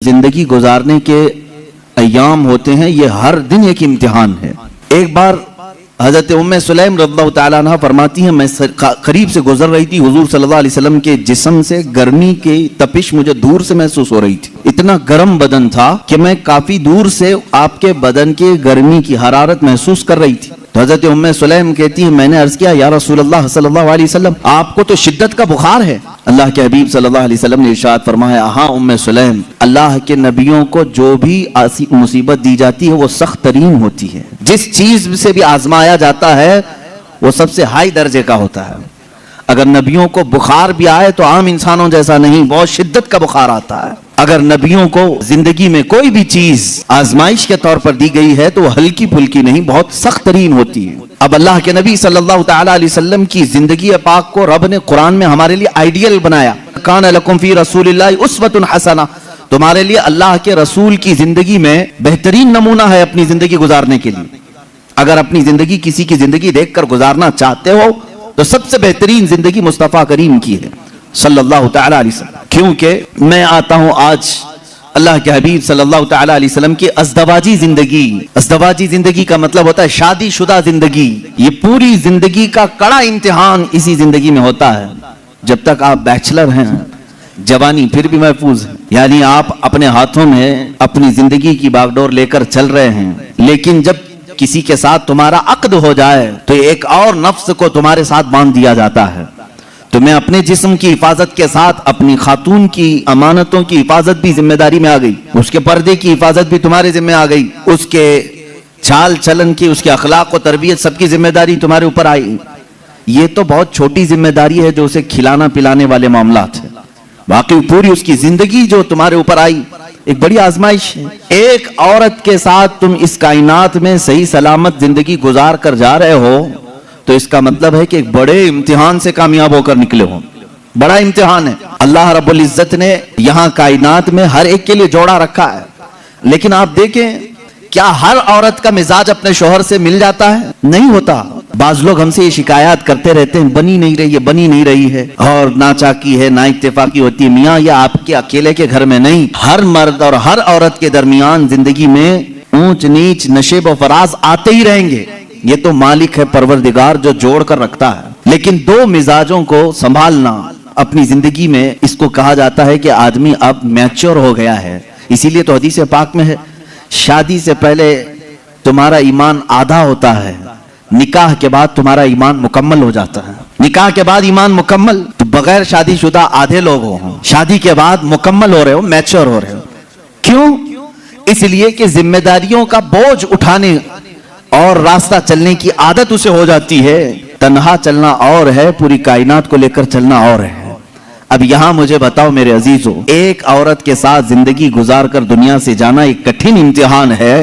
जिंदगी गुजारने के अय्याम होते हैं, ये हर दिन एक इम्तिहान है। एक बार हजरत उम्मे सुलैम रज़ियल्लाहु ताला अन्हा फरमाती हैं, मैं करीब से गुजर रही थी, हुजूर सल्लल्लाहु अलैहि वसल्लम के जिस्म से गर्मी की तपिश मुझे दूर से महसूस हो रही थी। इतना गर्म बदन था कि मैं काफी दूर से आपके बदन के गर्मी की हरारत महसूस कर रही थी। तो हजरत उम्मे सुलैम कहती है, मैंने अर्ज किया, या रसूलल्लाह सल्लल्लाहु अलैहि वसल्लम, आपको तो शिद्दत का बुखार है। अल्लाह के हबीब सल्लल्लाहु अलैहि वसल्लम ने इरशाद फरमाया, हाँ उम्मे सुलैम, अल्लाह के नबियों को जो भी मुसीबत दी जाती है वो सख्त तरीन होती है। जिस चीज से भी आजमाया जाता है वो सबसे हाई दर्जे का होता है। अगर नबियों को बुखार भी आए तो आम इंसानों जैसा नहीं, बहुत शिद्दत का बुखार आता है। अगर नबियों को जिंदगी में कोई भी चीज आजमाइश के तौर पर दी गई है तो वो हल्की फुल्की नहीं, बहुत सख्त तरीन होती है। अब अल्लाह के नबी सल्लल्लाहु ताला अलैहि वसल्लम की जिंदगी पाक को रब ने कुरान में हमारे लिए आइडियल बनाया। कान लकुम फी रसूलिल्लाहि उस्वतुन हसना, तुम्हारे लिए अल्लाह के रसूल की जिंदगी में बेहतरीन नमूना है अपनी जिंदगी गुजारने के लिए। अगर अपनी जिंदगी किसी की जिंदगी देखकर गुजारना चाहते हो तो सबसे बेहतरीन जिंदगी मुस्तफा करीम की है सल्लल्लाहु ताला अलैहि वसल्लम। क्योंकि मैं आता हूं आज अल्लाह के हबीब सल्लल्लाहु ताला अलैहि वसल्लम की अज़दवाजी जिंदगी। अज़दवाजी जिंदगी का मतलब होता है शादीशुदा जिंदगी। ये पूरी जिंदगी का कड़ा इम्तिहान इसी जिंदगी में होता है। जब तक आप बैचलर हैं, जवानी फिर भी महफूज है, यानी आप अपने हाथों में अपनी जिंदगी की बागडोर लेकर चल रहे हैं। लेकिन जब किसी के साथ तुम्हारा अक्द हो जाए तो एक और नफ्स को तुम्हारे साथ बांध दिया जाता है। तुम्हें अपने जिस्म की हिफाजत के साथ अपनी खातून की अमानतों की हिफाजत भी जिम्मेदारी में आ गई, उसके पर्दे की हिफाजत भी तुम्हारे जिम्मे आ गई, उसके चाल चलन की, उसके अखलाक और तरबियत सबकी जिम्मेदारी तुम्हारे ऊपर आई। ये तो बहुत छोटी जिम्मेदारी है जो उसे खिलाना पिलाने वाले मामलात है। बाकी पूरी उसकी जिंदगी जो तुम्हारे ऊपर आई एक बड़ी आजमाइश है। एक औरत के साथ तुम इस कायनात में सही सलामत जिंदगी गुजार कर जा रहे हो तो इसका मतलब है कि एक बड़े इम्तिहान से कामयाब होकर निकले हो। बड़ा इम्तिहान है। अल्लाह रब्बुल इज्जत ने यहाँ कायनात में हर एक के लिए जोड़ा रखा है। लेकिन आप देखें, क्या हर औरत का मिजाज अपने शोहर से मिल जाता है? नहीं होता। बाज लोग हमसे ये शिकायत करते रहते हैं, बनी नहीं रही है, बनी नहीं रही है, और ना चाकी है ना इत्तेफाकी होती है। मियाँ या आपके अकेले के घर में नहीं, हर मर्द और हर औरत के दरमियान जिंदगी में ऊंच नीच नशेब व फराज आते ही रहेंगे। ये तो मालिक है परवरदिगार जो जोड़ कर रखता है। लेकिन दो मिजाजों को संभालना अपनी जिंदगी में, इसको कहा जाता है कि आदमी अब मैच्योर हो गया है। इसीलिए तो हदीस पाक में है, शादी से पहले तुम्हारा ईमान आधा होता है, निकाह के बाद तुम्हारा ईमान मुकम्मल हो जाता है। निकाह के बाद ईमान मुकम्मल, तो बगैर शादीशुदा आधे लोग हो, शादी के बाद मुकम्मल हो रहे हो, मैच्योर हो रहे हो। क्यों? इसलिए कि जिम्मेदारियों का बोझ उठाने और रास्ता चलने की आदत उसे हो जाती है। तन्हा चलना और है, पूरी कायनात को लेकर चलना और है। अब यहां मुझे बताओ मेरे अजीजों, एक औरत के साथ जिंदगी गुजार कर दुनिया से जाना एक कठिन इम्तिहान है।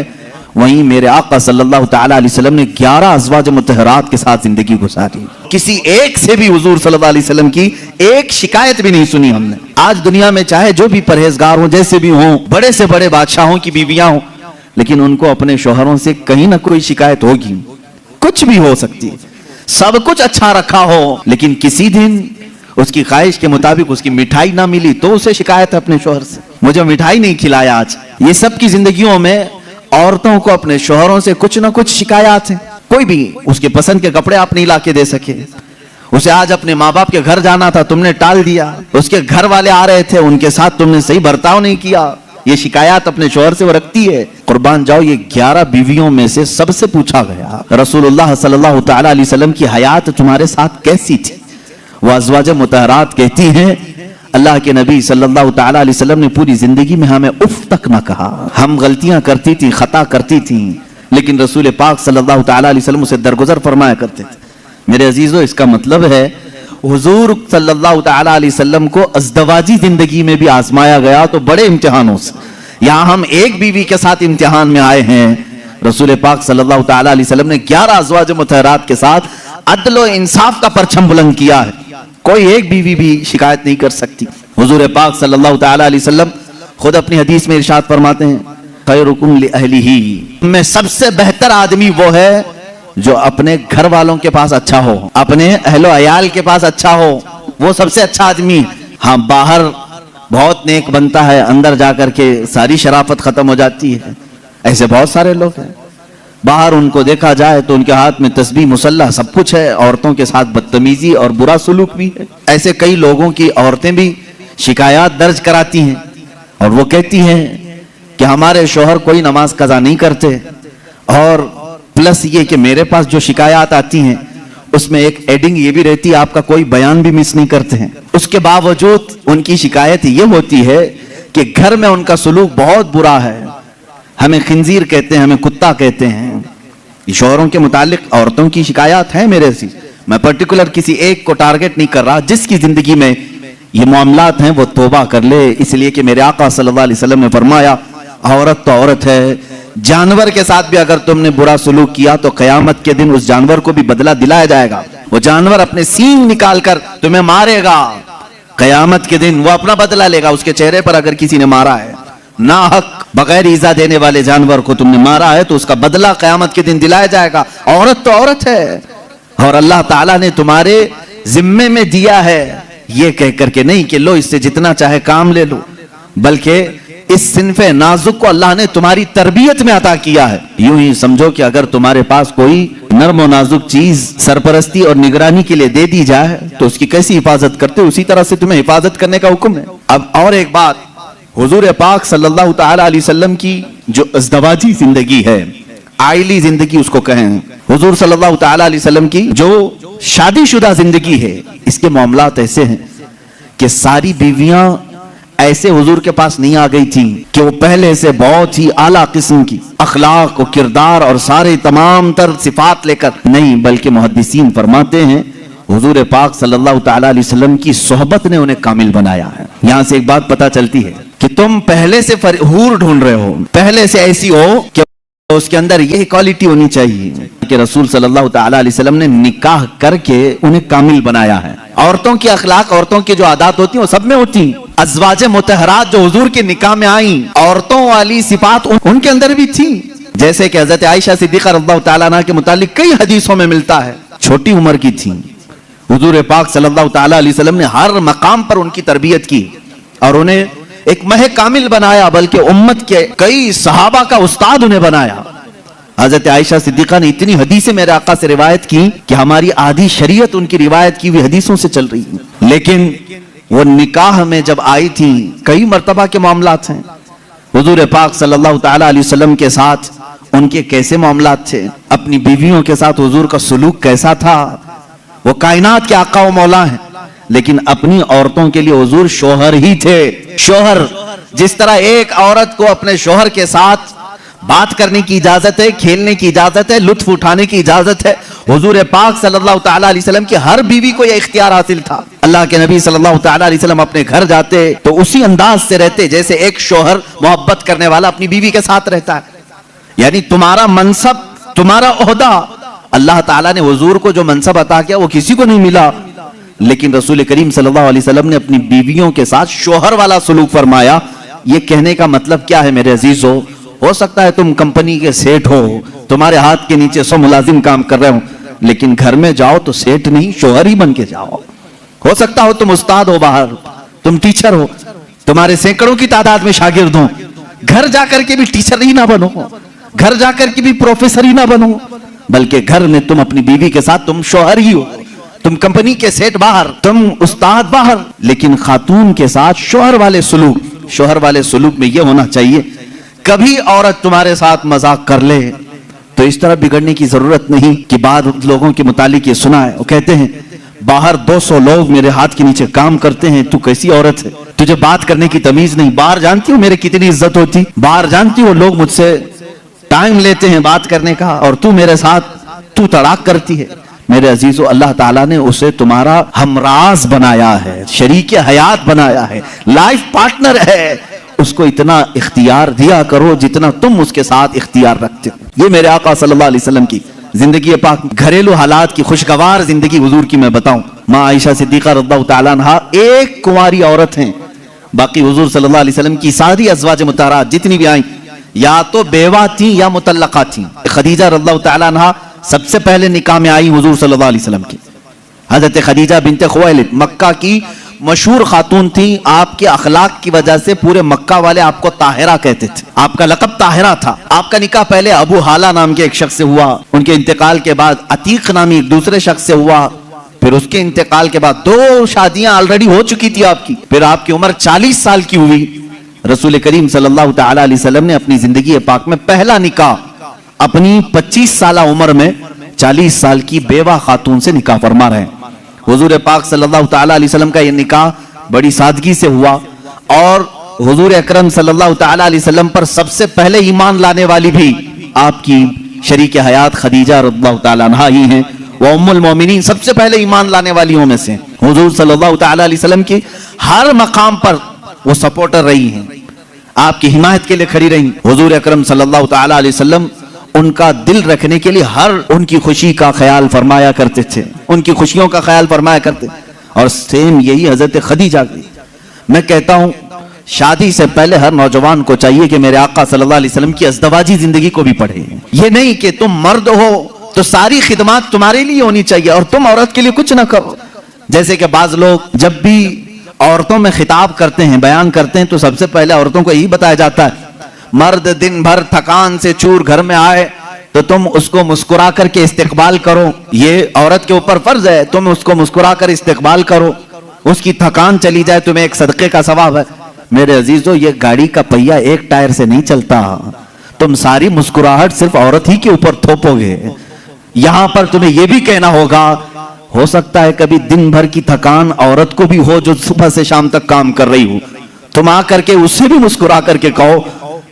वहीं मेरे आका सल्लल्लाहु ताला अलैहि वसल्लम ने 11 अज़वाज मुतहरात के साथ जिंदगी गुजारी। किसी एक से भी हुजूर सल्लल्लाहु अलैहि वसल्लम की एक शिकायत भी नहीं सुनी हमने। आज दुनिया में चाहे जो भी परहेजगार हो, जैसे भी हो, बड़े से बड़े बादशाहों की बीवियां हो, लेकिन उनको अपने शोहरों से कहीं ना कोई शिकायत होगी। कुछ भी हो सकती है, सब कुछ अच्छा रखा हो, लेकिन किसी दिन उसकी ख्वाहिश के मुताबिक उसकी मिठाई ना मिली तो उसे शिकायत है अपने शोहर से, मुझे मिठाई नहीं खिलाया आज। ये सब की जिंदगियों में औरतों को अपने शोहरों से कुछ ना कुछ शिकायत है। कोई भी उसके पसंद के कपड़े आप नहीं ला के दे सके, उसे आज अपने माँ बाप के घर जाना था, तुमने टाल दिया, उसके घर वाले आ रहे थे, उनके साथ तुमने सही बर्ताव नहीं किया, ये शिकायत अपने शोहर से वो रखती है। कुर्बान जाओ, ये 11 बीवियों में से सबसे पूछा गया, रसूलुल्लाह सल्लल्लाहु ताला अलैहि वसल्लम की हयात तुम्हारे साथ कैसी थी? वो अज़वाज मुतहरात कहती हैं, अल्लाह के नबी सल्लल्लाहु ताला अलैहि वसल्लम ने पूरी जिंदगी में हमें उफ तक ना कहा। हम गलतियां करती थी, खता करती थी, लेकिन रसूल पाक सल्लल्लाहु ताला अलैहि वसल्लम उसे दरगुजर फरमाया करते थे। मेरे अजीजों, इसका मतलब है हुजूर सल्लल्लाहु ताला अलैहि वसल्लम को अज़दवाजी जिंदगी में भी आजमाया गया तो बड़े इम्तिहानों से। यहाँ हम एक बीवी के साथ इम्तिहान में आए हैं, रसूल पाक सल्लल्लाहु ताला अलैहि वसल्लम ने 11 अज़वाज मुतहरात के साथ अदल व इंसाफ का परचम बुलंद किया है। कोई एक बीवी भी शिकायत नहीं कर सकती। हुजूर पाक सल्लल्लाहु ताला अलैहि वसल्लम खुद अपनी हदीस में इरशाद फरमाते हैं, खैरुकुम लिअहलिही, में सबसे बेहतर आदमी वो है जो अपने घर वालों के पास अच्छा हो, अपने अहलो अयाल के पास अच्छा हो, वो सबसे अच्छा आदमी। हाँ, बाहर बहुत नेक बनता है, अंदर जाकर के सारी शराफत खत्म हो जाती है। ऐसे बहुत सारे लोग हैं, बाहर उनको देखा जाए तो उनके हाथ में तस्बीह मुसल्ला सब कुछ है, औरतों के साथ बदतमीजी और बुरा सुलूक भी है। ऐसे कई लोगों की औरतें भी शिकायत दर्ज कराती हैं और वो कहती हैं कि हमारे शोहर कोई नमाज कज़ा नहीं करते, और प्लस ये कि मेरे पास जो शिकायत आती हैं उसमें एक एडिंग ये भी रहती है, आपका कोई बयान भी मिस नहीं करते हैं। उसके बावजूद उनकी शिकायत ये होती है कि घर में उनका सुलूक बहुत बुरा है, हमें खिंजीर कहते हैं, हमें कुत्ता कहते हैं। शोहरों के मुतालिक औरतों की शिकायत है मेरे से, मैं पर्टिकुलर किसी एक को टारगेट नहीं कर रहा। जिसकी जिंदगी में ये मामलात हैं वो तौबा कर ले, इसलिए कि मेरे आका सल्लल्लाहु अलैहि वसल्लम ने फरमाया औरत तो औरत है, जानवर के साथ भी अगर तुमने बुरा सुलूक किया तो कयामत के दिन उस जानवर को भी बदला दिलाया जाएगा। वो जानवर अपने सींग निकाल कर तुम्हें मारेगा, कयामत के दिन वो अपना बदला लेगा। उसके चेहरे पर अगर किसी ने मारा है ना हक, बगैर ईजा देने वाले जानवर को तुमने मारा है तो उसका बदला कयामत के दिन दिलाया जाएगा। औरत तो औरत है, और अल्लाह ताला ने तुम्हारे जिम्मे में दिया है ये कह करके नहीं कि लो इससे जितना चाहे काम ले लो, बल्कि इस सिनफे नाजुक को अल्लाह ने तुम्हारी तरबियत में अता किया है। यूं ही समझो कि अगर तुम्हारे पास कोई नर्म और नाजुक चीज सरपरस्ती और निगरानी के लिए दे दी जाए तो उसकी कैसी हिफाजत करते, उसी तरह से तुम्हें हिफाजत करने का हुक्म है। अब और एक बात, हुजूर पाक सल्लल्लाहु तआला अलैहि वसल्लम की जो अज़दवाजी जिंदगी है, आइली जिंदगी उसको कहें, हुजूर सल्लल्लाहु तआला अलैहि वसल्लम की जो शादीशुदा जिंदगी है, इसके मामलात ऐसे हैं कि सारी बीवियां ऐसे हुजूर के पास नहीं आ गई थी कि वो पहले से बहुत ही आला किस्म की अखलाक और किरदार और सारे तमाम तर सिफात लेकर, नहीं, बल्कि मुहद्दिसीन फरमाते हैं हुजूर पाक सल्लल्लाहु तआला अलैहि वसल्लम की सोहबत ने उन्हें कामिल बनाया है। यहां से एक बात पता चलती है कि तुम पहले से हूर ढूंढ रहे हो, पहले से ऐसी हो कि उसके अंदर यह क्वालिटी होनी चाहिए कि रसूल सल्लल्लाहु तआला अलैहि वसल्लम ने निकाह करके उन्हें कामिल बनाया है। औरतों की अखलाक, औरतों की जो आदत होती है वो सब में होती है। अज़वाजे मुतहरात जो हुजूर के निकाह में आई, औरतों वाली सिफात उनके अंदर भी थी। जैसे कि हज़रत आयशा सिद्दीक़ा रज़ियल्लाहु तआला अन्हा के मुतालिक कई हदीसों में मिलता है, छोटी उम्र की थी, हुजूर पाक सल्लल्लाहु तआला अलैहि वसल्लम ने हर मकाम पर उनकी तरबियत की और उन्हें एक मह कामिल बनाया, बल्कि उम्मत के कई सहाबा का उस्ताद उन्हें बनाया। हजरत आयशा सिद्दीक़ा ने इतनी हदीसें मेरे आका से रिवायत की कि हमारी आधी शरीयत उनकी रिवायत की हुई हदीसों से चल रही है। लेकिन वो निकाह में जब आई थी, कई मर्तबा के मामलात हैं हुजूर पाक सल्लल्लाहु तआला अलैहि वसल्लम के साथ, उनके कैसे मामलात थे, अपनी बीवियों के साथ हुजूर का सुलूक कैसा था। वो कायनात के आका व मौला हैं, लेकिन अपनी औरतों के लिए हुजूर शोहर ही थे। शोहर, जिस तरह एक औरत को अपने शोहर के साथ बात करने की इजाजत है, खेलने की इजाजत है, लुत्फ उठाने की इजाजत है, हुजूर पाक सल्लल्लाहु तआला अलैहि वसल्लम की हर बीवी को यह इख्तियार हासिल था। अल्लाह के नबी सल्लल्लाहु तआला अलैहि वसल्लम अपने घर जाते तो उसी अंदाज से रहते जैसे एक शोहर मोहब्बत करने वाला अपनी बीवी के साथ रहता है। यानी तुम्हारा मनसब, तुम्हारा ओहदा, अल्लाह ताला ने हुजूर को जो मनसब अता किया वो किसी को नहीं मिला, लेकिन रसूल करीम सल्लल्लाहु अलैहि वसल्लम ने अपनी बीवियों के साथ शोहर वाला सलूक फरमाया। ये कहने का मतलब क्या है मेरे अजीजों, हो सकता है तुम कंपनी के सेठ हो, तुम्हारे हाथ के नीचे 100 मुलाजिम काम कर रहे हो, लेकिन घर में जाओ तो सेठ नहीं शोहर ही बन के जाओ। हो सकता हो तुम उस्ताद हो बाहर, तुम टीचर हो, तुम्हारे सैकड़ों की तादाद में शागिर्द हो, घर जाकर के भी टीचर ही ना बनो, घर जाकर के भी प्रोफेसर ही ना बनो, बल्कि घर में तुम अपनी बीवी के साथ तुम शोहर ही हो। तुम कंपनी के सेठ बाहर, तुम उस्ताद बाहर, लेकिन खातून के साथ शोहर वाले सुलूक, शोहर वाले सुलूक में यह होना चाहिए, कभी औरत तुम्हारे साथ मजाक कर ले तो इस तरह बिगड़ने की जरूरत नहीं कि बाद लोगों के मुतालिक ये सुना है, वो कहते हैं बाहर 200 लोग मेरे हाथ के नीचे काम करते हैं, तू कैसी औरत है, तुझे बात करने की तमीज नहीं। बाहर जानती हो मेरे कितनी इज्जत होती, बाहर जानती हो लोग मुझसे टाइम लेते हैं बात करने का, और तू मेरे साथ तू तड़ाक करती है। मेरे अजीजों, अल्लाह ताला ने उसे तुम्हारा हमराज बनाया है, शरीके हयात बनाया है, लाइफ पार्टनर है। उसको इतना इख्तियार दिया करो जितना तुम उसके साथ इख्तियार रखते हो। ये मेरे आका सल्लल्लाहु अलैहि वसल्लम की जिंदगी पाक, घरेलू हालात की खुशगवार जिंदगी हुजूर की मैं बताऊं। माँ आयशा सिद्दीक़ा रज़ियल्लाहु तआला अन्हा एक कुंवारी औरत हैं, बाकी हुजूर सल्लल्लाहु अलैहि वसल्लम की सारी अज़वाज मुतहरात जितनी भी आई या तो बेवा थी या मुतल्लका थी। खदीजा रज़ियल्लाहु तआला अन्हा सबसे पहले निकाह में आई हुजूर सल्लल्लाहु अलैहि वसल्लम की। हजरत खदीजा बिनते खुवैलिद मक्का की मशहूर खातून थी, आपके अखलाक की वजह से पूरे मक्का वाले आपको ताहिरा कहते थे, आपका लक़ब ताहिरा था। आपका निकाह पहले अबू हाला नाम के एक शख्स से हुआ, उनके इंतकाल के बाद अतीक नामी एक दूसरे शख्स से हुआ, फिर उसके इंतकाल के बाद 2 शादियां ऑलरेडी हो चुकी थी आपकी, फिर आपकी उम्र 40 साल की हुई। रसूल करीम सल्लल्लाहु तआला अलैहि वसल्लम ने अपनी जिंदगी पाक में पहला निकाह अपनी 25 साल उम्र में 40 साल की बेवा खातून से निकाह फरमा रहे हैं। हुजूर पाक सल्लल्लाहु तआला अलैहि वसल्लम का यह निकाह बड़ी सादगी से हुआ और हुजूर अकरम सल्लल्लाहु तआला अलैहि वसल्लम पर सबसे पहले ईमान लाने वाली भी आपकी शरीक हयात खदीजा रज़ियल्लाहु तआला अन्हा ही हैं। वह उम्मुल मोमिनीन सबसे पहले ईमान लाने वालियों में से। हुजूर सल्लल्लाहु तआला अलैहि वसल्लम की हर मकाम पर वो सपोर्टर रही हैं, आपकी हिमायत के लिए खड़ी रही। हुजूर अकरम सल्लल्लाहु तआला अलैहि वसल्लम उनका दिल रखने के लिए हर उनकी खुशी का ख्याल फरमाया करते थे, उनकी खुशियों का ख्याल फरमाया करते। और सेम यही हजरत खदीजा की। मैं कहता हूं शादी से पहले हर नौजवान को चाहिए कि मेरे आका सल्लल्लाहु अलैहि वसल्लम की अज़दवाजी जिंदगी को भी पढ़े। ये नहीं कि तुम मर्द हो तो सारी खिदमत तुम्हारे लिए होनी चाहिए और तुम औरत के लिए कुछ ना करो। जैसे कि बाज लोग जब भी औरतों में खिताब करते हैं, बयान करते हैं, तो सबसे पहले औरतों को यही बताया जाता है, मर्द दिन भर थकान से चूर घर में आए तो तुम उसको मुस्कुरा करके इस्तेकबाल करो। ये औरत के ऊपर फर्ज है, तुम उसको मुस्कुरा कर इस्तेकबाल करो। उसकी थकान चली जाए तुम्हें एक सदके का सवाब है। मेरे अजीजों, ये गाड़ी का पहिया एक टायर से नहीं चलता। तुम सारी मुस्कुराहट सिर्फ औरत ही के ऊपर थोपोगे। यहां पर तुम्हें यह भी कहना होगा, हो सकता है कभी दिन भर की थकान औरत को भी हो जो सुबह से शाम तक काम कर रही हो, तुम आकर के उससे भी मुस्कुरा करके कहो,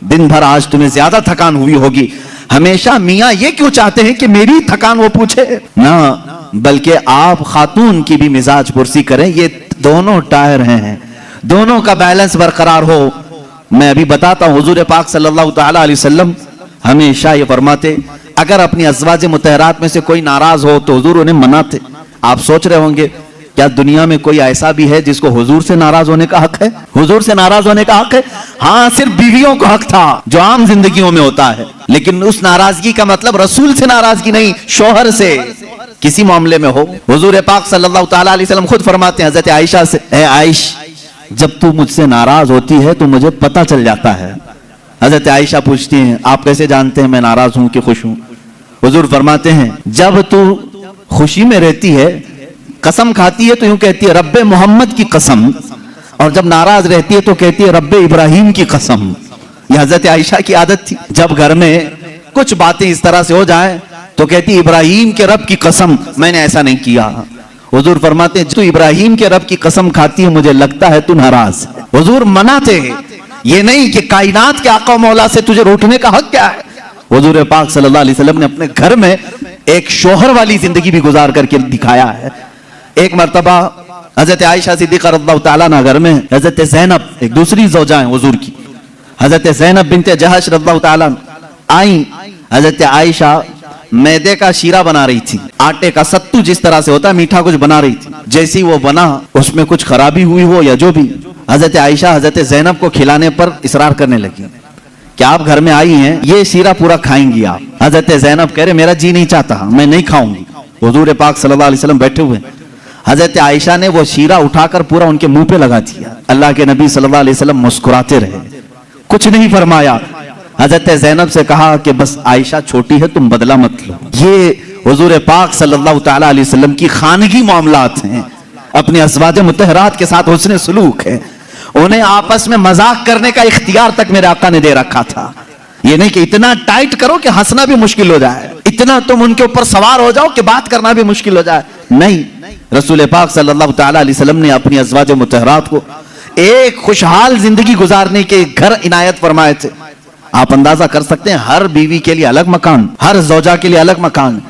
दिन भर आज तुम्हें ज्यादा थकान हुई होगी। हमेशा मियां ये क्यों चाहते हैं कि मेरी थकान वो पूछे ना, बल्कि आप खातून की भी मिजाज पुरसी करें। ये दोनों टायर हैं, दोनों का बैलेंस बरकरार हो। मैं अभी बताता हूं, हुजूर पाक सल्लल्लाहु तआला अलैहि वसल्लम हमेशा ये फरमाते, अगर अपनी अज़वाज मुतहरात में से कोई नाराज हो तो हुजूर उन्हें मनाते। आप सोच रहे होंगे क्या दुनिया में कोई ऐसा भी है जिसको हुजूर से नाराज होने का हक है? हुजूर से नाराज होने का हक है? हाँ, सिर्फ बीवियों को हक था जो आम जिंदगियों में होता है, लेकिन उस नाराजगी का मतलब रसूल से नाराजगी नहीं, शौहर से किसी मामले में हो। हुजूर पाक सल्लल्लाहु तआला अलैहि वसल्लम खुद फरमाते हैं हजरत आयशा से, ए आयश, जब तू मुझसे नाराज होती है तो मुझे पता चल जाता है। हजरत आयशा पूछती हैं, आप कैसे जानते हैं मैं नाराज हूं कि खुश हूं? हुजूर फरमाते हैं, जब तू खुशी में रहती है, कसम खाती है तो यूं कहती है रब्बे मोहम्मद की कसम, और जब नाराज रहती है तो कहती है रब्बे इब्राहिम की कसम। यह हजरत आयशा की आदत थी। जब घर में कुछ बातें इस तरह से हो जाएं तो कहती इब्राहिम के रब की कसम, मैंने ऐसा नहीं किया। हुजूर फरमाते हैं, तू इब्राहिम के रब की कसम खाती है, मुझे लगता है तू नाराज है। हुजूर मनाते हैं, ये नहीं कि कायनात के आका मौला से तुझे रूठने का हक क्या है। हुजूर पाक सल्लल्लाहु अलैहि वसल्लम ने अपने घर में एक शौहर वाली जिंदगी भी गुजार करके दिखाया है। एक मर्तबा हजरत आयशा सिद्दीक़ा रज़ियल्लाहु ताला अन्हा घर में हजरत ज़ैनब, एक दूसरी ज़ौजा हैं हुजूर की, हजरत ज़ैनब बिन्त जहश रज़ियल्लाहु ताला आई। हजरत आयशा मैदे का शीरा बना रही थी, आटे का सत्तू जिस तरह से होता है, मीठा कुछ बना रही थी। जैसी वो बना, उसमें कुछ खराबी हुई हो या जो भी, हजरत आयशा हजरत ज़ैनब को खिलाने पर इसरार करने लगी कि आप घर में आई हैं, ये शीरा पूरा खाएंगी आप। हजरत ज़ैनब कह रहे मेरा जी नहीं चाहता, मैं नहीं खाऊंगी। हुजूर पाक सल्लल्लाहु अलैहि वसल्लम बैठे हुए, हजरत आयशा ने वो शीरा उठाकर पूरा उनके मुंह पे लगा दिया। अल्लाह के नबी सल्लल्लाहु अलैहि वसल्लम मुस्कुराते रहे, कुछ नहीं फरमाया। हजरत ज़ैनब से कहा कि बस आयशा छोटी है, तुम बदला मत लो। ये हुजूर पाक सल्लल्लाहु तआला अलैहि वसल्लम की खानगी मामलात हैं, अपने अज़वाज मुतहरात के साथ हुस्न सलूक है। उन्हें आपस में मजाक करने का इख्तियार तक मेरे आका ने दे रखा था। ये नहीं कि इतना टाइट करो कि हंसना भी मुश्किल हो जाए, इतना तुम उनके ऊपर सवार हो जाओ कि बात करना भी मुश्किल हो जाए। नहीं, रसूल पाक सल्लल्लाहु तआला अलैहि वसल्लम ने अपनी अज़वाज मुतहरात को एक खुशहाल जिंदगी गुजारने के घर इनायत फरमाए थे। आप अंदाजा कर सकते हैं, हर बीवी के लिए अलग मकान, हर ज़ौजा के लिए अलग मकान।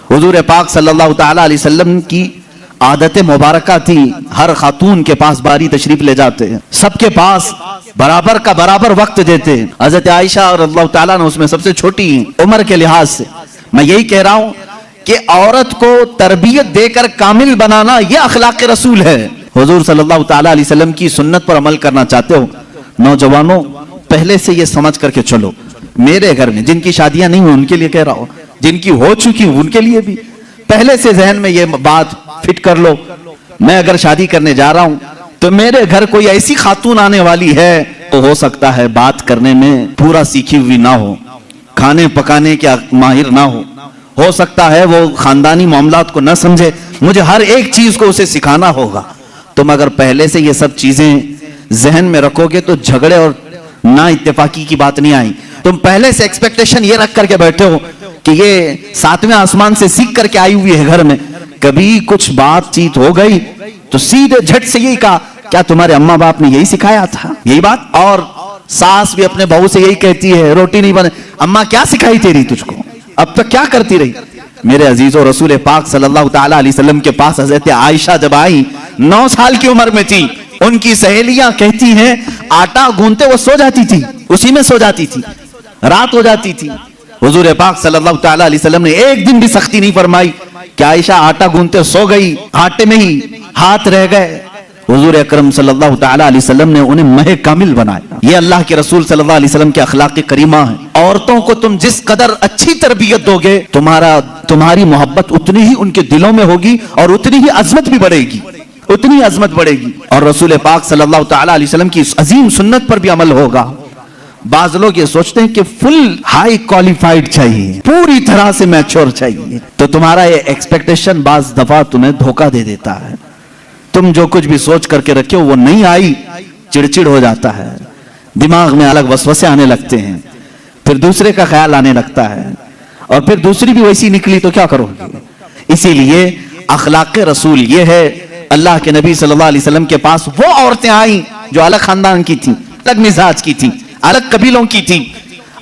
हुजूर पाक सल्लल्लाहु तआला अलैहि वसल्लम की आदत मुबारका थी, हर खातून के पास बारी तशरीफ ले जाते हैं, सबके पास बराबर का बराबर वक्त देते हैं। हजरत आयशा रज़ियल्लाहु ताला अन्हा उसमें सबसे छोटी उम्र के लिहाज से। मैं यही कह रहा हूं कि औरत को तरबियत देकर कामिल बनाना यह अखलाक रसूल है। हुजूर सल्लल्लाहु ताला अलैहि वसल्लम की सुन्नत पर अमल करना चाहते हो नौजवानों, पहले से यह समझ करके चलो। मेरे घर में जिनकी शादियां नहीं हुई उनके लिए कह रहा हूं, जिनकी हो चुकी उनके लिए भी पहले से जहन में यह बात फिट कर लो। मैं अगर शादी करने जा रहा हूं तो मेरे घर कोई ऐसी खातून आने वाली है तो हो सकता है बात करने में पूरा सीखी हुई ना हो, खाने पकाने के माहिर ना हो सकता है वो खानदानी मामलात को ना समझे, मुझे हर एक चीज को उसे सिखाना होगा। तुम अगर पहले से ये सब चीजें जहन में रखोगे तो झगड़े और ना इत्तेफाकी की बात नहीं आई। तुम पहले से एक्सपेक्टेशन ये रख करके बैठे हो कि ये 7वें आसमान से सीख करके आई हुई है घर में, कभी कुछ बातचीत हो गई तो सीधे झट से यही कहा, क्या तुम्हारे अम्मा बाप ने यही सिखाया था, यही बात। और सास भी अपने बहू से यही कहती है, रोटी नहीं बने, अम्मा क्या सिखाई तेरी तुझको, अब तक क्या करती रही। मेरे अजीजों, रसूल पाक सल्लल्लाहु ताला अलैहि वसल्लम के पास हजरत आयशा जब आई, 9 साल की उम्र में थी, उनकी सहेलियां कहती हैं आटा गूंथते वो सो जाती थी, उसी में सो जाती थी, रात हो जाती थी। हुजूर पाक सल्लल्लाहु ताला अलैहि वसल्लम ने एक दिन भी सख्ती नहीं फरमाई कि आयशा आटा गूंथते सो गई, आटे में ही हाथ रह गए। हुजूर अकरम सल्लल्लाहु ताला अलैहि वसल्लम ने उन्हें महे कामिल बनाया। ये अल्लाह के रसूल सल्लल्लाहु अलैहि वसल्लम के अखलाक करीमा है। औरतों को तुम जिस कदर अच्छी तरबियत दोगे, तुम्हारी मोहब्बत उतनी ही उनके दिलों में होगी और उतनी ही अजमत भी बढ़ेगी, उतनी अजमत बढ़ेगी। और रसूल पाक सल्लल्लाहु ताला अलैहि वसल्लम की अजीम सुन्नत पर भी अमल होगा। बाज लोग ये सोचते हैं कि फुल हाई क्वालिफाइड चाहिए, पूरी तरह से मैच्योर चाहिए, तो तुम्हारा ये एक्सपेक्टेशन बाज दफा तुम्हें धोखा दे देता है। तुम जो कुछ भी सोच करके रखे हो वो नहीं आई, चिड़चिड़ हो जाता है, दिमाग में अलग वसवसे आने लगते हैं, फिर दूसरे का ख्याल आने लगता है, और फिर दूसरी भी वैसी निकली तो क्या करोगे। इसीलिए अखलाक रसूल ये है। अल्लाह के नबी सल्लल्लाहु अलैहि वसल्लम के पास वो औरतें आई जो अलग खानदान की थी, अलग मिजाज की थी, अलग कबीलों की थी।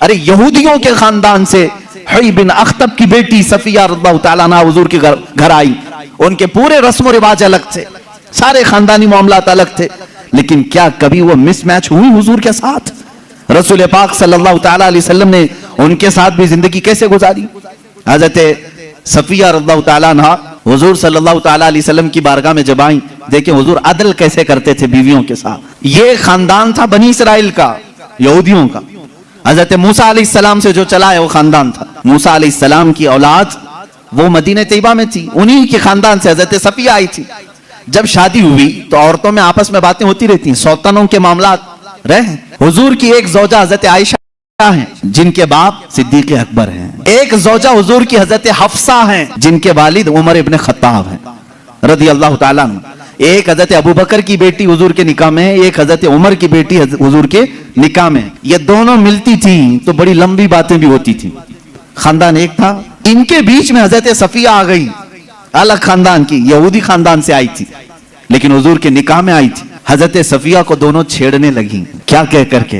अरे यहूदियों के खानदान से हुई बिन अख्तब की बेटी सफिया रज़ियल्लाहु ताला अन्हा हुजूर के घर आई। उनके पूरे रस्म रिवाज अलग थे, सारे खानदानी मामलात अलग थे, लेकिन क्या कभी वो मिसमैच हुई हुजूर के साथ? रसूल पाक सल्लल्लाहु ताला अलैहि वसल्लम ने उनके साथ भी जिंदगी कैसे गुजारी? हजरत सफिया रज़ियल्लाहु ताला अन्हा हुजूर सल्लल्लाहु ताला अलैहि वसल्लम की बारगाह में जब आई, देखे हुजूर अदल कैसे करते थे बीवियों के साथ। ये खानदान था बनी इसराइल का, यहूदियों का। हजरत मूसा अलैहिस्सलाम से जो चला है वो खानदान था। मूसा अलैहिस्सलाम की औलाद वो मदीने तैयबा में थी, उन्हीं के खानदान से हजरत सफिया आई थी। जब शादी हुई तो औरतों में आपस में बातें होती रहती हैं, सौतनों के मामलात रहे। हुजूर की एक ज़ौजा हजरत आयशा हैं जिनके बाप सिद्दीक अकबर हैं, एक ज़ौजा हुजूर की हजरत हफ्सा हैं जिनके वालिद उमर इब्न खत्ताब हैं रज़ी अल्लाह ताला अन्हु। एक हजरत अबू बकर की बेटी हुजूर के निकाह में है, एक हजरत उमर की बेटी हुजूर के निकाह में। ये दोनों मिलती थी तो बड़ी लंबी बातें भी होती थी, खानदान एक था। इनके बीच में हजरत सफिया आ गई, अलग खानदान की, यहूदी खानदान से आई थी, लेकिन हुजूर के निकाह में आई थी। हजरत सफिया को दोनों छेड़ने लगी, क्या कह करके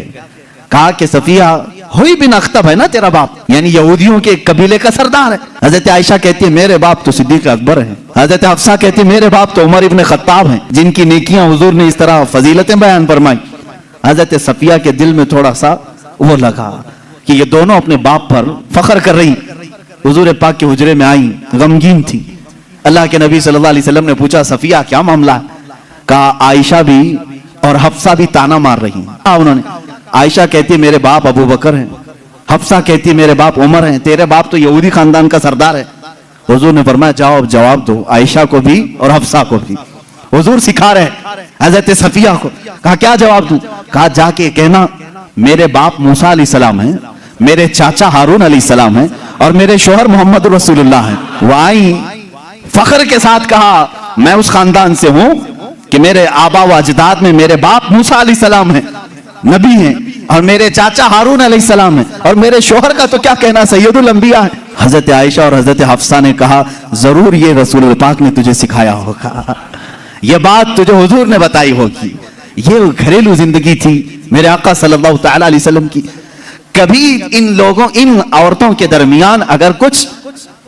कहा कि सफिया हुई बिन अख्तब है ना तेरा बाप, यानी यहूदियों के कबीले का सरदार है। हजरत आयशा कहती है मेरे बाप तो सिद्दीक अकबर हैं। हजरत हफ्सा कहती है मेरे बाप तो उमर इब्न खत्ताब हैं, जिनकी नेकियां हुजूर ने इस तरह फजीलतें बयान फरमाई। हजरत सफिया के दिल में थोड़ा सा वो लगा कि ये दोनों अपने बाप पर फख्र कर रही। हुजूर पाक के हुजरे में आई, गमगीन थी। अल्लाह के नबी सल्लल्लाहु अलैहि वसल्लम ने पूछा सफिया क्या मामला? कहा आयशा भी और हफ्सा भी ताना मार रही हैं। उन्होंने आयशा कहती है मेरे बाप अबू बकर हैं, हफ्सा कहती है मेरे बाप उमर हैं, तेरे बाप तो यहूदी खानदान का सरदार है। हुजूर ने फरमाया जाओ अब जवाब दो, आयशा को भी और हफ्सा को भी। हुजूर सिखा रहे हजरत सफिया को। कहा क्या जवाब दूं? कहा जाके कहना मेरे बाप मूसा अलैहिस्सलाम हैं, मेरे चाचा हारून अलैहिस्सलाम हैं और मेरे शोहर मोहम्मद रसूलुल्लाह हैं। वाई फख्र के साथ कहा मैं उस खानदान से हूं कि मेरे आबा व अजदाद में मेरे बाप मूसा अलैहिस्सलाम हैं, नबी हैं, और मेरे चाचा हारून अलैहिस्सलाम हैं, और मेरे शोहर का तो क्या कहना सैयदुल अंबिया है। हजरत आयशा और हजरत हफ्सा ने कहा जरूर ये रसूल पाक ने तुझे सिखाया होगा, ये बात तुझे हुजूर ने बताई होगी। ये घरेलू जिंदगी थी मेरे आका सल्लल्लाहु ताला अलैहि वसल्लम की। कभी इन लोगों, इन औरतों के दरमियान अगर कुछ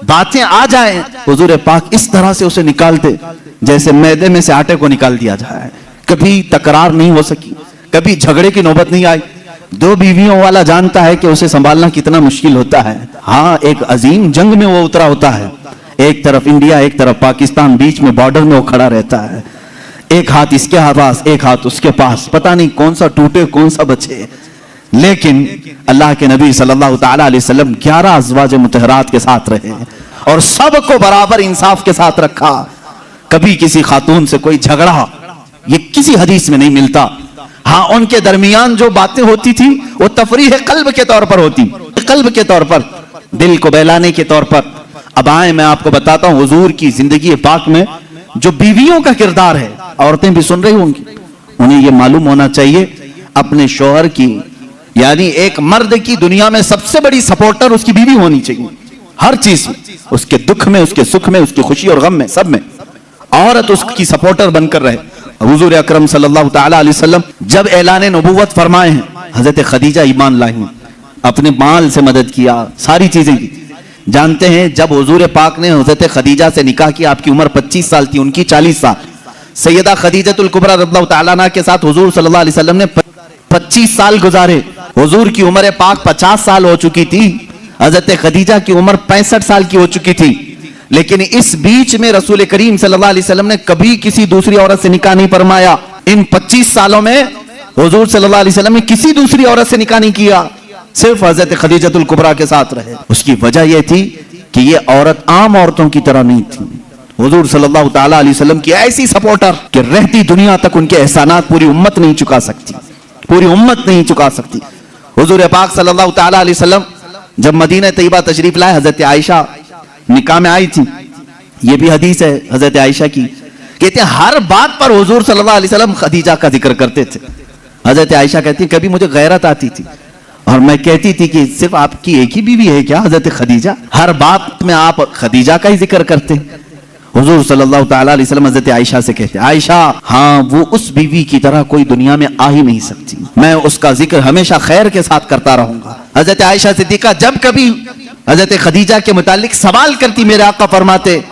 बातें आ जाएं, हुजूर पाक इस तरह से उसे निकालते जैसे मैदे में से आटे को निकाल दिया जाए। कभी तकरार नहीं हो सकी, कभी झगड़े की नौबत नहीं आई। दो बीवियों वाला जानता है कि उसे संभालना कितना मुश्किल होता है। हाँ, एक अजीम जंग में वो उतरा होता है, एक तरफ इंडिया एक तरफ पाकिस्तान, बीच में बॉर्डर में वो खड़ा रहता है, एक हाथ इसके पास एक हाथ उसके पास, पता नहीं कौन सा टूटे कौन सा बचे। लेकिन अल्लाह के नबी सल्लल्लाहु ताला अलैहि वसल्लम 11 अज़वाज मुतहरात के साथ रहे और सबको बराबर इंसाफ के साथ रखा। कभी किसी खातून से कोई झगड़ा ये किसी हदीस में नहीं मिलता। हाँ, उनके दरमियान जो बातें होती थी वो तफरीह कल्ब के तौर पर होती, कल्ब के तौर पर, दिल को बहलाने के तौर पर। अब आए मैं आपको बताता हूं हुजूर की जिंदगी पाक में जो बीवियों का किरदार है, औरतें भी सुन रही होंगी, उन्हें यह मालूम होना चाहिए अपने शौहर की, यानी एक मर्द की दुनिया में सबसे बड़ी सपोर्टर उसकी बीवी होनी चाहिए। हर चीज में, उसके दुख में, उसके सुख में, उसकी खुशी और गम में, सब में औरत उसकी सपोर्टर बनकर रहे। हुजूर अकरम सल्लल्लाहु तआला अलैहि वसल्लम जब ऐलान नबुव्वत फरमाए हैं, हजरत खदीजा ईमान लाई हैं, अपने माल से मदद किया, सारी चीजें की। जानते हैं जब हुजूर पाक ने हजरत खदीजा से निकाह किया, आपकी उम्र 25 साल थी, उनकी 40 साल। सैयदा खदीजतुल कुबरा रज़ियल्लाहु तआला अन्हा के साथ हुजूर सल्लल्लाहु अलैहि वसल्लम ने 25 साल गुजारे। हुजूर की उम्र पाक 50 साल हो चुकी थी, हजरत खदीजा की उम्र 65 साल की हो चुकी थी। लेकिन इस बीच में रसूल करीम सल्लल्लाहु अलैहि वसल्लम ने कभी किसी दूसरी औरत से निकाह नहीं फरमाया। इन 25 सालों में हुजूर सल्लल्लाहु अलैहि वसल्लम ने किसी दूसरी औरत से निकाह नहीं किया, सिर्फ हजरत खदीजतुल कुबरा के साथ रहे। उसकी वजह यह थी कि ये औरत आम औरतों की तरह नहीं थी। हुजूर सल्लल्लाहु तआला अलैहि वसल्लम की ऐसी सपोर्टर कि रहती दुनिया तक उनके एहसानात पूरी उम्मत नहीं चुका सकती, पूरी उम्मत नहीं चुका सकती। हुजूर पाक सल्लल्लाहु तआला अलैहि वसल्लम जब मदीना तैयबा तशरीफ लाए, हजरत आयशा निकाह में आई थी। ये भी हदीस है हजरत आयशा की, कहते हैं हर बात पर हुजूर सल्लल्लाहु अलैहि वसल्लम खदीजा का जिक्र करते थे। हजरत आयशा कहती है कभी मुझे गैरत आती थी और मैं कहती थी कि सिर्फ आपकी एक ही बीवी है क्या हजरत खदीजा, हर बात में आप खदीजा का ही जिक्र करते हैं। हुजूर सल्लल्लाहु तआला अलैहि वसल्लम हजरत आयशा से कहते हैं, आयशा हाँ वो उस बीवी की तरह कोई दुनिया में आ ही नहीं सकती, मैं उसका जिक्र हमेशा खैर के साथ करता रहूंगा। हजरत आयशा सिद्दीका जब कभी हजरत खदीजा के मुतालिक सवाल करती, मेरे आका फरमाते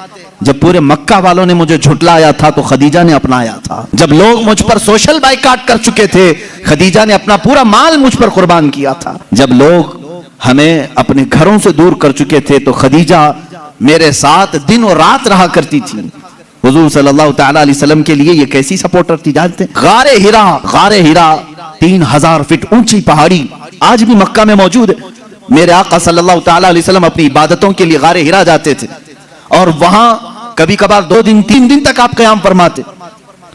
जब पूरे मक्का वालों ने मुझे झुटलाया था तो खदीजा ने अपनाया था। जब लोग मुझ पर सोशल बाइकाट कर चुके थे, खदीजा ने अपना पूरा माल मुझ पर कुर्बान किया था। जब लोग हमें अपने घरों से दूर कर चुके थे तो खदीजा मेरे साथ दिन और रात रहा करती थी। हुजूर सल्लल्लाहु तआला अलैहि वसल्लम के लिए ये कैसी सपोर्टर थी जानते हैं? गारे हिरा 3000 फीट ऊंची पहाड़ी आज भी मक्का में मौजूद है। मेरे आका सल्लल्लाहु तआला अलैहि वसल्लम अपनी इबादतों के लिए गारे हिरा जाते थे और वहां कभी कभार 2 दिन 3 दिन तक आप क़याम फरमाते।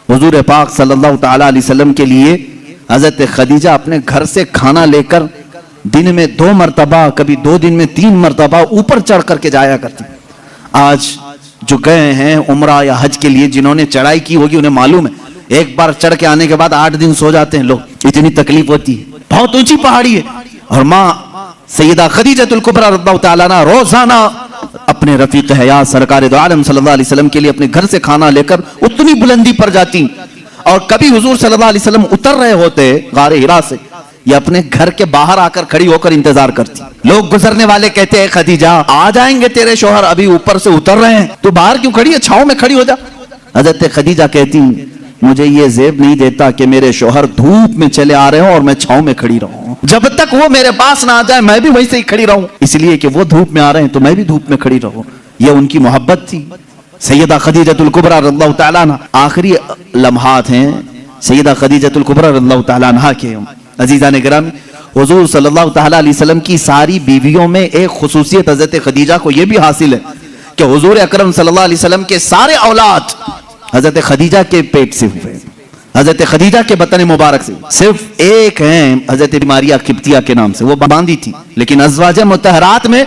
हुजूर पाक सल्लल्लाहु तआला अलैहि वसल्लम के लिए हजरत खदीजा अपने घर से खाना लेकर दिन में 2 मरतबा, कभी 2 दिन में 3 मरतबा ऊपर चढ़ करके जाया करती। आज जो गए हैं उम्रा या हज के लिए, जिन्होंने चढ़ाई की होगी उन्हें मालूम है, एक बार चढ़ के आने के बाद 8 दिन सो जाते हैं लोग, इतनी तकलीफ होती है। बहुत ऊंची पहाड़ी है और माँ सैयदा खदीजतुल कुबरा रज़ियल्लाहु तआला अन्हा रोजाना अपने रफीक हयात सरकार दो आलम सल्लल्लाहु अलैहि वसल्लम के लिए अपने घर से खाना लेकर उतनी बुलंदी पर जाती। और कभी हुजूर सल्लल्लाहु अलैहि वसल्लम उतर रहे होते गारे हिरा से, या अपने घर के बाहर आकर खड़ी होकर इंतजार करती। लोग गुजरने वाले कहते हैं खदीजा आ जाएंगे तेरे शौहर, अभी ऊपर से उतर रहे हैं, तो बाहर क्यों खड़ी है, छांव में खड़ी हो जा। हजरत खदीजा कहती मुझे ये ज़ेब नहीं देता कि मेरे शौहर धूप में चले आ रहे हो और मैं छांव में खड़ी रहूं, जब तक वो मेरे पास ना आ जाए मैं भी वैसे ही खड़ी रहूं, इसलिए कि वो धूप में आ रहे हैं तो मैं भी धूप में खड़ी रहूं। ये उनकी मोहब्बत थी। सैयदा खदीजतुल कुबरा रज़ियल्लाहु तआला अन्हा, आखिरी लम्हात हैं सैयदा खदीजतुल कुबरा रज़ियल्लाहु तआला अन्हा के। अजीज़ान गिरामी, हुजूर सल्लल्लाहु तआला अलैहि वसल्लम की सारी बीवियों में एक खुसूसियत हजरत खदीजा को यह भी हासिल है कि हुजूर अकरम सल्लल्लाहु अलैहि वसल्लम के सारे औलाद हजरत खदीजा के पेट से हुए, हजरत खदीजा के बतन मुबारक से। सिर्फ एक हैं हजरत मारिया किब्तिया के नाम से, वो बांधी थी, लेकिन अज़वाज मुतहरात में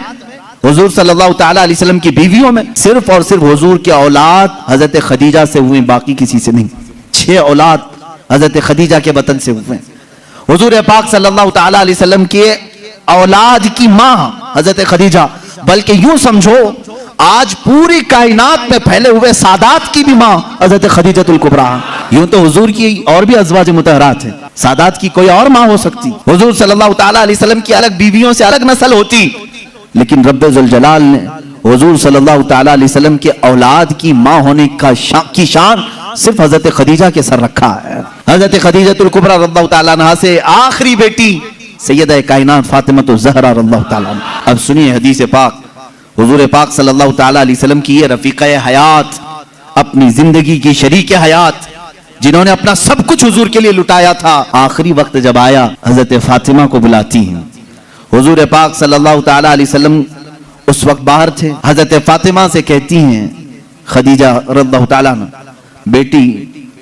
हुजूर सल्लल्लाहु तआला अलैहि वसल्लम की बीवियों में सिर्फ और सिर्फ हुजूर के औलाद हजरत खदीजा से हुए, बाकी किसी से नहीं। 6 औलाद हजरत खदीजा के बतन से हुए। हुजूर पाक सल्लल्लाहु तआला अलैहि वसल्लम के औलाद की मां हजरत खदीजा, बल्कि यूं समझो आज पूरी कायनात में फैले हुए सादात की भी मां हजरत खदीजतुल कुबरा। यूं तो हुजूर की और भी अज़वाज मुतहरात है, सादात की कोई और मां हो सकती, हुजूर सल्लल्लाहु तआला अलैहि वसल्लम की अलग बीवियों से अलग नस्ल होती, लेकिन रब्बे जुल जलाल ने हुजूर सल्लल्लाहु तआला अलैहि वसल्लम के औलाद की मां होने की शान सिर्फ हजरत खदीजा के सर रखा है। हजरत खदीजतुल कुबरा रज़ियल्लाहु तआला अन्हा से आखिरी बेटी सैयदा कायनात फातिमा ज़हरा रज़ियल्लाहु तआला अन्हा। अब सुनिए हदीस पाक, हुजूर पाक सल्लल्लाहु तआला अलैहि वसल्लम की ये रफीक़े हयात, अपनी जिंदगी की शरीक हयात, जिन्होंने अपना सब कुछ हुजूर के लिए लुटाया था, आखिरी वक्त जब आया हजरत फातिमा को बुलाती हैं। हुजूर पाक सल्लल्लाहु तआला अलैहि वसल्लम उस वक्त बाहर थे। हजरत फातिमा से कहती हैं खदीजा रज़ियल्लाहु तआला अन्हा, बेटी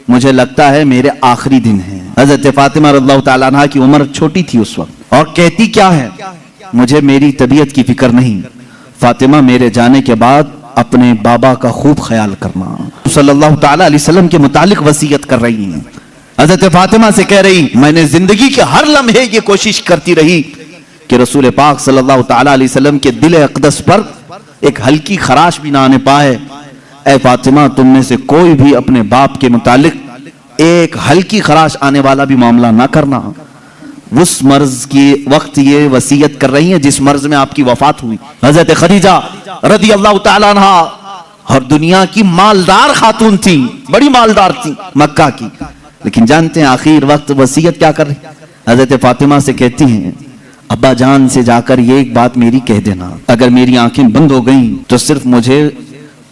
मुझे लगता है मेरे आखिरी दिन है। हजरत फातिमा रज़ियल्लाहु ताला अन्हा की उम्र छोटी थी उस वक्त, और कहती क्या है, मुझे मेरी तबीयत की फिक्र नहीं, फातिमा मेरे जाने के बाद अपने बाबा का खूब ख्याल करना। सल्लल्लाहु ताला अलैहि वसल्लम के मुतालिक वसीयत कर रही हैं। हजरत फातिमा से कह रही, मैंने जिंदगी के हर लम्हे ये कोशिश करती रही कि रसूल पाक सल्लल्लाहु ताला अलैहि वसल्लम के दिल अक़दस पर एक हल्की खराश भी ना आने पाए। ऐ फातिमा, तुम में से कोई भी अपने बाप के मुतालिक एक हल्की खराश आने वाला भी मामला ना करना। उस मर्ज की वक्त ये वसीयत कर रही है जिस मर्ज में आपकी वफात हुई। हजरत खदीजा रज़ियल्लाहु ताला अन्हा और दुनिया की मालदार खातून थी, बड़ी मालदार थी मक्का की, लेकिन जानते हैं आखिर वक्त वसीयत क्या कर रही। हजरत फातिमा से कहती हैं, अब्बा जान से जाकर ये एक बात मेरी कह देना, अगर मेरी आंखें बंद हो गईं तो सिर्फ मुझे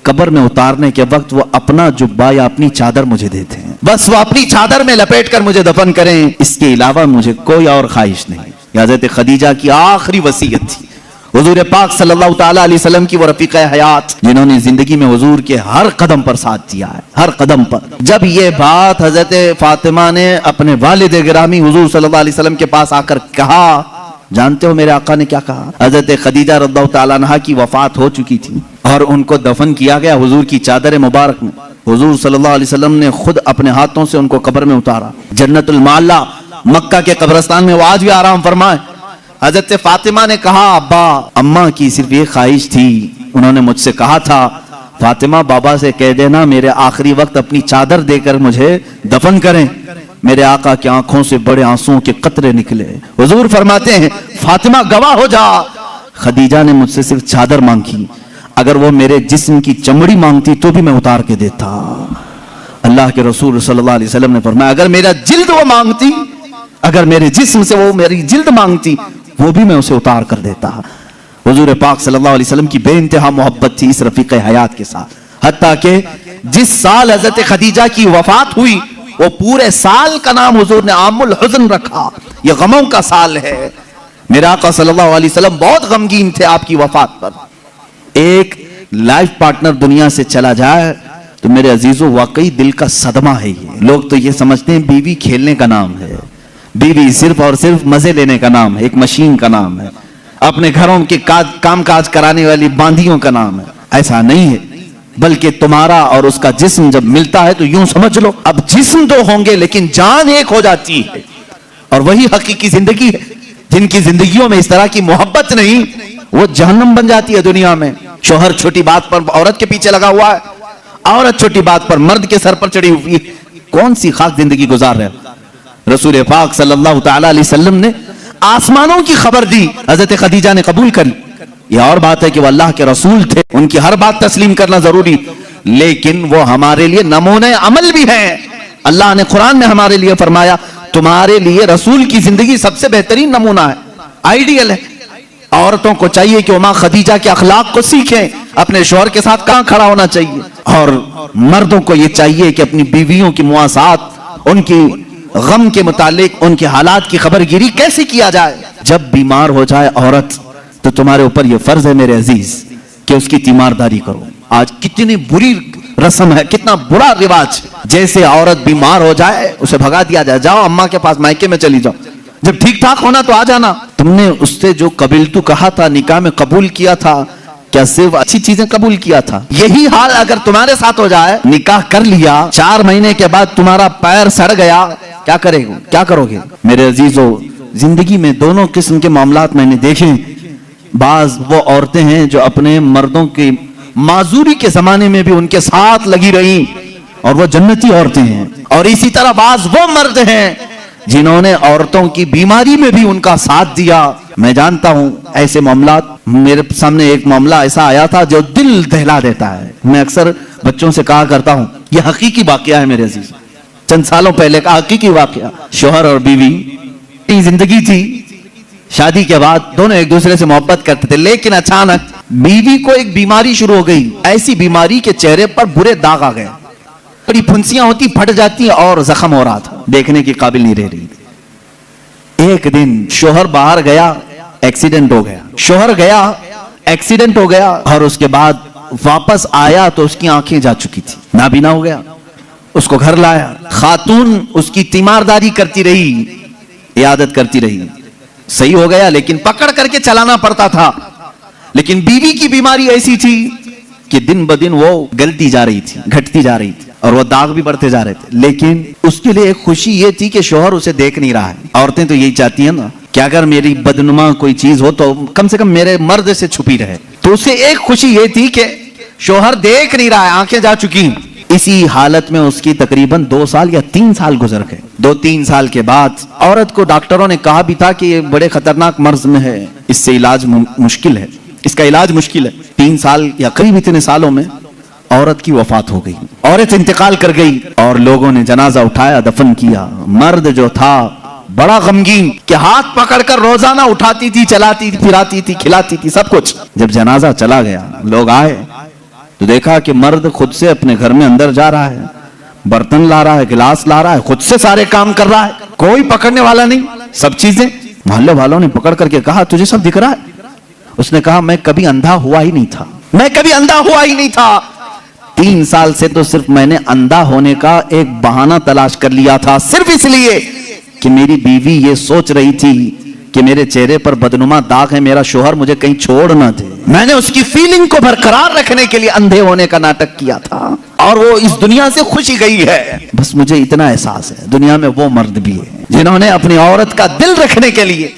कब्र में उतारने के वक्त वो अपना जुब्बा या अपनी चादर मुझे देते हैं, बस वो अपनी चादर में लपेट कर मुझे दफन करें, इसके अलावा मुझे कोई और ख्वाहिश नहीं। हजरत खदीजा की आखिरी वसीयत थी। हुजूर पाक सल्लल्लाहु ताला अलैहि वसल्लम की वो रफीक़े हयात जिन्होंने जिंदगी में हुजूर के हर कदम पर साथ दिया है, हर कदम पर। जब ये बात हजरत फातिमा ने अपने वालिद गिरामी हुजूर सल्लल्लाहु अलैहि वसल्लम के पास आकर कहा, जानते हो मेरे आका ने क्या कहा? हजरत खदीजा रज़ियल्लाहु ताला अन्हा की वफात हो चुकी थी और उनको दफन किया गया हुजूर की चादर मुबारक में। हुजूर सल्लल्लाहु अलैहि वसल्लम ने खुद अपने हाथों से उनको कब्र में उतारा। जन्नतुल माला मक्का के कब्रिस्तान में वो आज भी आराम फरमाए। हजरत फातिमा ने कहा, अब्बा अम्मा की सिर्फ ये ख्वाहिश थी, उन्होंने मुझसे कहा था, फातिमा बाबा से कह देना मेरे आखिरी वक्त अपनी चादर देकर मुझे दफन करें। मेरे आका की आंखों से बड़े आंसुओं के कतरे निकले। हुजूर फरमाते हैं, फातिमा गवाह हो जा, खदीजा ने मुझसे सिर्फ चादर मांगी, अगर वो मेरे जिस्म की चमड़ी मांगती तो भी मैं उतार के देता। अल्लाह के रसूल सल्लल्लाहु अलैहि वसल्लम ने फरमाया, अगर मेरा जिल्द वो मांगती, अगर मेरे जिस्म से वो मेरी जिल्द मांगती, वो भी मैं उसे उतार कर देता। हुजूर पाक सल्लल्लाहु अलैहि वसल्लम की बेइंतहा मोहब्बत थी इस रफीक़े हयात के साथ, हत्ता कि जिस साल हजरत खदीजा की वफात हुई वो पूरे साल का नाम हुजूर ने आमुल हुज़्न रखा, ये गमों का साल है। मेरे आका सल्लल्लाहु अलैहि वसल्लम बहुत गमगीन थे आपकी वफात पर। एक लाइफ पार्टनर दुनिया से चला जाए तो मेरे अजीजों वाकई दिल का सदमा है ये। लोग तो ये समझते हैं बीवी खेलने का नाम है, बीवी सिर्फ और सिर्फ मजे लेने का नाम है, एक मशीन का नाम है, अपने घरों के काम काज कराने वाली बांधियों का नाम है। ऐसा नहीं है, बल्कि तुम्हारा और उसका जिस्म जब मिलता है तो यूं समझ लो अब जिस्म दो होंगे लेकिन जान एक हो जाती है। और वही हकीकी जिंदगी है। जिनकी जिंदगियों में इस तरह की मोहब्बत नहीं, वो जहन्नम बन जाती है दुनिया में। शोहर छोटी बात पर औरत के पीछे लगा हुआ है, औरत छोटी बात पर मर्द के सर पर चढ़ी हुई है। कौन सी खाक जिंदगी गुजार रहे हो? रसूल पाक सल्लल्लाहु ताला अलैहि वसल्लम ने आसमानों की खबर दी, हजरत खदीजा ने कबूल करी। यह और बात है कि वो अल्लाह के रसूल थे, उनकी हर बात तस्लीम करना जरूरी, लेकिन वो हमारे लिए नमूने अमल भी है। अल्लाह ने कुरान में हमारे लिए फरमाया, तुम्हारे लिए रसूल की जिंदगी सबसे बेहतरीन नमूना है, आइडियल है। औरतों को चाहिए कि उमा खदीजा के अखलाक को सीखें, अपने शौहर के साथ कहां खड़ा होना चाहिए, और मर्दों को यह चाहिए कि अपनी बीवियों की मुआसात, उनकी गम के मुतालिक उनके हालात की खबरगिरी कैसे किया जाए। जब बीमार हो जाए औरत तो तुम्हारे ऊपर यह फर्ज है मेरे अजीज कि उसकी तीमारदारी करो। आज कितनी बुरी रस्म है, कितना बुरा रिवाज, जैसे औरत बीमार हो जाए उसे भगा दिया जाए, जाओ अम्मा के पास मायके में चली जाओ, जब ठीक ठाक होना तो आ जाना। तुमने उससे जो कबीलतू कहा था, निकाह में कबूल किया था, क्या सिर्फ अच्छी चीजें कबूल किया था? यही हाल अगर तुम्हारे साथ हो जाए, निकाह कर लिया, 4 महीने के बाद तुम्हारा पैर सड़ गया, क्या करेगा, क्या करोगे? मेरे अजीजों, जिंदगी में दोनों किस्म के मामलात मैंने देखे। बाज वो औरतें हैं जो अपने मर्दों की माजूरी के जमाने में भी उनके साथ लगी रही और वो जन्नती औरतें हैं, और इसी तरह बाज वो मर्द हैं जिन्होंने औरतों की बीमारी में भी उनका साथ दिया। मैं जानता हूं ऐसे मामलात, मेरे सामने एक मामला ऐसा आया था जो दिल दहला देता है। मैं अक्सर बच्चों से कहा करता हूं, यह हकीकी वाकया है मेरे अजीज, चंद सालों पहले का हकीकी वाकया। शोहर और बीवी की जिंदगी थी, शादी के बाद दोनों एक दूसरे से मोहब्बत करते थे, लेकिन अचानक बीवी को एक बीमारी शुरू हो गई, ऐसी बीमारी के चेहरे पर बुरे दाग आ गए, बड़ी फुंसियां होती, फट जाती और जख्म हो रहा था, देखने के काबिल नहीं रह रही थी। एक दिन शोहर बाहर गया, एक्सीडेंट हो गया। शोहर गया, एक्सीडेंट हो गया, और उसके बाद वापस आया तो उसकी आंखें जा चुकी थी, नाबीना हो गया। उसको घर लाया। खातून उसकी तीमारदारी करती रही, इयादत करती रही, सही हो गया, लेकिन पकड़ करके चलाना पड़ता था। लेकिन बीवी की बीमारी ऐसी थी कि दिन ब दिन वो गलती जा रही थी, घटती जा रही थी, और वो दाग भी बढ़ते जा रहे थे। लेकिन उसके लिए एक खुशी ये थी कि शोहर उसे देख नहीं रहा है। औरतें तो यही चाहती हैं ना कि अगर मेरी बदनुमा कोई चीज हो तो कम से कम मेरे मर्द से छुपी रहे। तो उसे एक खुशी ये थी कि शोहर देख नहीं रहा है, आंखें जा चुकी। इसी हालत में उसकी तकरीबन 2 साल या 3 साल गुजर गए। 2-3 साल के बाद औरत को डॉक्टरों ने कहा भी था कि ये बड़े खतरनाक मर्ज में है, इससे इलाज मुश्किल है, इसका इलाज मुश्किल है। 3 साल या करीब इतने सालों में औरत की वफात हो गई, औरत इंतकाल कर गई, और लोगों ने जनाजा उठाया, दफन किया। मर्द जो था बड़ा गमगीन कि हाथ पकड़कर रोजाना उठाती थी, चलाती थी, फिराती थी, खिलाती थी, सब कुछ। जब जनाजा चला गया, लोग आए तो देखा कि मर्द खुद से अपने घर में अंदर जा रहा है, बर्तन ला रहा है, गिलास ला रहा है, खुद से सारे काम कर रहा है, कोई पकड़ने वाला नहीं, सब चीजें। मोहल्ले वालों ने पकड़ करके कहा तुझे सब दिख रहा है? उसने कहा मैं कभी अंधा हुआ ही नहीं था, मैं कभी अंधा हुआ ही नहीं था। 3 साल से तो सिर्फ मैंने अंधा होने का एक बहाना तलाश कर लिया था, सिर्फ इसलिए कि मेरी बीवी ये सोच रही थी कि मेरे चेहरे पर बदनुमा दाग है, मेरा शोहर मुझे कहीं छोड़ ना दे। मैंने उसकी फीलिंग को बरकरार रखने के लिए अंधे होने का नाटक किया था, और वो इस दुनिया से खुशी गई है। बस मुझे इतना एहसास है दुनिया में वो मर्द भी है जिन्होंने अपनी औरत का दिल रखने के लिए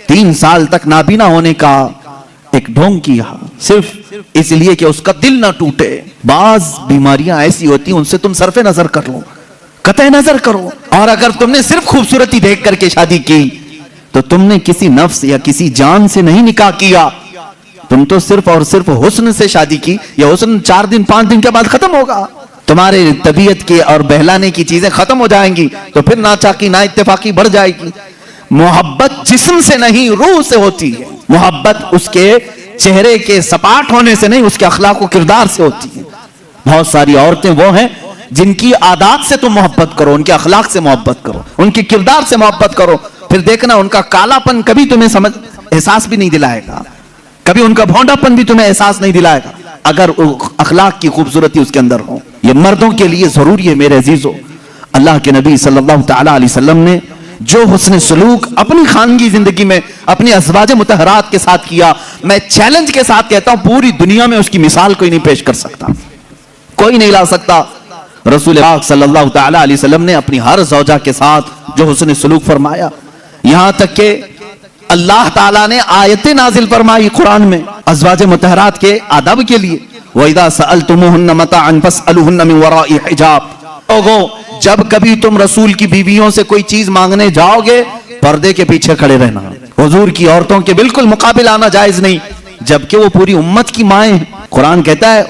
3 साल तक नाबीना होने का एक ढोंग किया, सिर्फ इसलिए कि उसका दिल ना टूटे। बाज बीमारियां ऐसी होती हैं, उनसे तुम सरफे नजर कर लो, कतई नजर करो। और अगर तुमने सिर्फ खूबसूरती देख करके शादी की तो तुमने किसी नफ्स या किसी जान से नहीं निकाह किया, तुम तो सिर्फ और सिर्फ हुस्न से शादी की। या हुस्न 4 दिन 5 दिन के बाद खत्म होगा, तुम्हारे तबीयत के और बहलाने की चीजें खत्म हो जाएंगी, तो फिर नाचाकी ना इत्तेफाकी बढ़ जाएगी। मोहब्बत जिस्म से नहीं, रूह से होती है। मोहब्बत उसके चेहरे के सपाट होने से नहीं, उसके अखलाक व किरदार से होती है। बहुत सारी औरतें वो हैं जिनकी आदत से तुम मोहब्बत करो, उनके अखलाक से मोहब्बत करो, उनके किरदार से मोहब्बत करो, फिर देखना उनका कालापन कभी तुम्हें एहसास भी नहीं दिलाएगा, कभी उनका भौंडापन भी तुम्हें एहसास नहीं दिलाएगा, अगर अखलाक की खूबसूरती उसके अंदर हो। ये मर्दों के लिए जरूरी है मेरे अजीजों। अल्लाह के नबी सल्लल्लाहु तआला अलैहि वसल्लम ने जो हुस्न सलूक अपनी खानगी जिंदगी में अपनी अज़वाज मुतहरात के साथ किया, मैं चैलेंज के साथ कहता हूं पूरी दुनिया में उसकी मिसाल कोई नहीं पेश कर सकता, कोई नहीं ला सकता। रसूल पाक सल्लल्लाहु तआला अलैहि वसल्लम ने अपनी हर ज़ौजा के साथ जो हुस्न सलूक फरमाया, यहां तक के अल्लाह ताला ने आयतें नाजिल फरमाई कुरान में अज़वाज मुतहरात के आदब के लिए। वइज़ा सअलतुमुहुन्ना मताअन फस्अलुहुन्ना मिन वराइ हिजाब। लोगों, जब कभी तुम रसूल की बीवियों से कोई चीज मांगने जाओगे, पर्दे के पीछे खड़े रहना। हुजूर की औरतों के बिल्कुल मुकाबिल आना जायज नहीं, जबकि वो पूरी उम्मत की माएं हैं। कुरान कहता है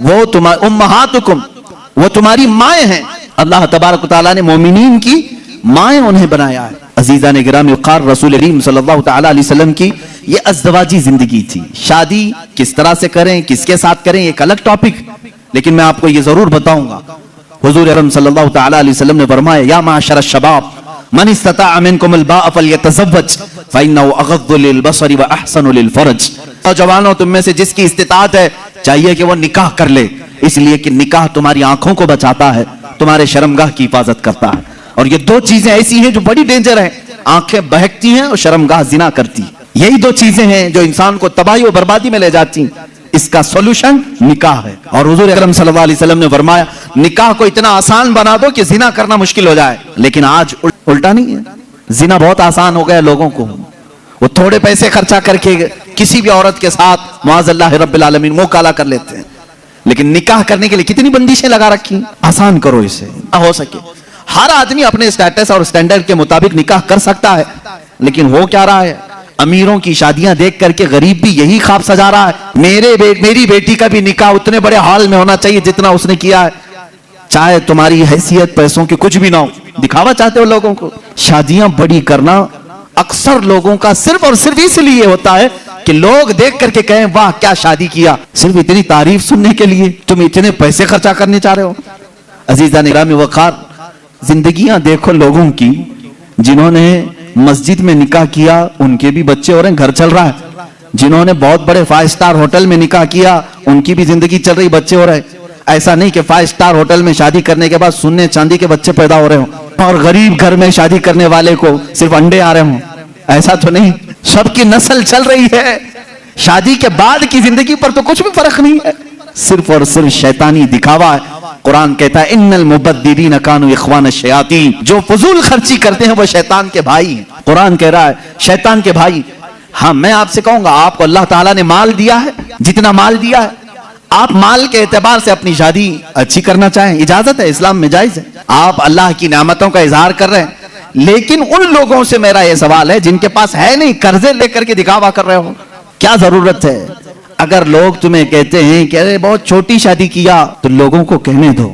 वो तुम्हारी उम्महातुकुम, वो तुम्हारी माएं हैं। अल्लाह तबारक व तआला ने मोमिनीन की माएं उन्हें बनाया है। अजीजा ने गिरामी वक़ार रसूल करीम सल्लल्लाहु तआला अलैहि वसल्लम की ये अज़वाजी जिंदगी थी। शादी किस तरह से करें, किसके साथ करें, एक अलग टॉपिक, लेकिन मैं आपको ये जरूर बताऊंगा। हुजूर अकरम सल्लल्लाहु तआला अलैहि वसल्लम ने फरमाया, या माशर शबाब मन इस्तताअ मिनकुम अल-बाअ फलयतज़व्वज फइन्नहु अग़द्दु लिल-बसरि व अहसनु लिल-फ़रज। जवानों, तुम में से जिसकी इस्तिताअत है चाहिए कि वो निकाह कर ले, इसलिए कि निकाह तुम्हारी आंखों को बचाता है, तुम्हारे शर्मगाह की हिफाजत करता है। और ये 2 चीजें ऐसी हैं जो बड़ी डेंजर है, आंखें बहकती हैं और शर्मगाह जिना करती है। यही 2 चीजें हैं जो इंसान को तबाही और बर्बादी में ले जाती हैं। इसका सॉल्यूशन निकाह है। और हुजूर अकरम सल्लल्लाहु अलैहि वसल्लम ने फरमाया, निकाह को इतना आसान बना दो कि जिना करना मुश्किल हो जाए। लेकिन आज उल्टा नहीं है, जिना बहुत आसान हो गया लोगों को। वो थोड़े पैसे खर्चा करके किसी भी औरत के साथ मुआज़ल्लाह रब्बिल आलमीन मुंह काला कर लेते हैं। लेकिन निकाह करने के लिए कितनी बंदिशें लगा रखी। आसान करो इसे, हो सके हर आदमी अपने स्टेटस और स्टैंडर्ड के मुताबिक निकाह कर सकता है। लेकिन हो क्या रहा है, अमीरों की शादियां देख करके गरीब भी यही ख्वाब सजा रहा है, मेरी बेटी का भी निकाह उतने बड़े हाल में होना चाहिए जितना उसने किया है, चाहे तुम्हारी हैसियत पैसों की कुछ भी ना हो। दिखावा चाहते हो लोगों को। शादियां बड़ी करना अक्सर लोगों का सिर्फ और सिर्फ इसलिए होता है कि लोग देख करके कहें वाह क्या शादी किया, सिर्फ इतनी तारीफ सुनने के लिए तुम इतने पैसे खर्चा करने चाह रहे हो। अजीजा निगरामी वक़ार, जिंदगियां देखो लोगों की, जिन्होंने मस्जिद में निकाह किया उनके भी बच्चे हो रहे हैं, घर चल रहा है। जिन्होंने बहुत बड़े 5 स्टार होटल में निकाह किया उनकी भी जिंदगी चल रही, बच्चे हो रहे हैं। ऐसा नहीं कि 5 स्टार होटल में शादी करने के बाद सोने चांदी के बच्चे पैदा हो रहे हो और गरीब घर में शादी करने वाले को सिर्फ अंडे आ रहे हो, ऐसा तो नहीं। सबकी नस्ल चल रही है। शादी के बाद की जिंदगी पर तो कुछ भी फर्क नहीं है, सिर्फ और सिर्फ शैतानी दिखावा है। कुरान कहता है इन्नल मुबद्दिरीन कानू इख्वान शयातीन, जो फजूल खर्ची करते हैं वो शैतान के भाई हैं। कुरान कह रहा है शैतान के भाई। हाँ, मैं आपसे कहूंगा, आपको अल्लाह ताला ने माल दिया है, जितना माल दिया है, आप माल के एतबार से अपनी शादी अच्छी करना चाहें, इजाजत है, इस्लाम में जायज है। आप अल्लाह की नेमतों का इजहार कर रहे हैं, लेकिन उन लोगों से मेरा यह सवाल है जिनके पास है नहीं, कर्जे लेकर के दिखावा कर रहे हो, क्या जरूरत है? अगर लोग तुम्हें कहते हैं कि अरे बहुत छोटी शादी किया, तो लोगों को कहने दो,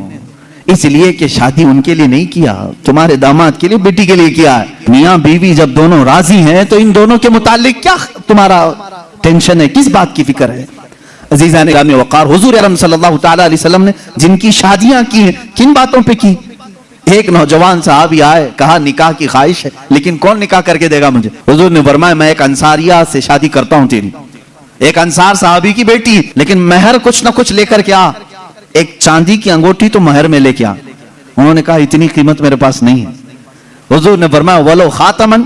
इसलिए कि शादी उनके लिए नहीं किया, तुम्हारे दामाद के लिए, बेटी के लिए किया है। मियां बीवी जब दोनों राजी हैं तो इन दोनों के मुतालिक क्या तुम्हारा टेंशन है, किस बात की फिक्र है? अजीज़ान गिरामी वक़ार, हुज़ूर अकरम सल्लल्लाहु तआला अलैहि वसल्लम ने जिनकी शादियां की, किन बातों पे की? एक नौजवान साहबी आए, कहा निकाह की ख्वाहिश है, लेकिन कौन निकाह करके देगा मुझे? हुज़ूर ने फरमाया मैं एक अंसारिया से शादी करता हूं तेरी, एक अंसार साहबी की बेटी, लेकिन महर कुछ ना कुछ लेकर के आ, एक चांदी की अंगूठी तो महर में लेके आ। उन्होंने कहा इतनी कीमत मेरे पास नहीं है। हुज़ूर ने फरमाया वलो खातमन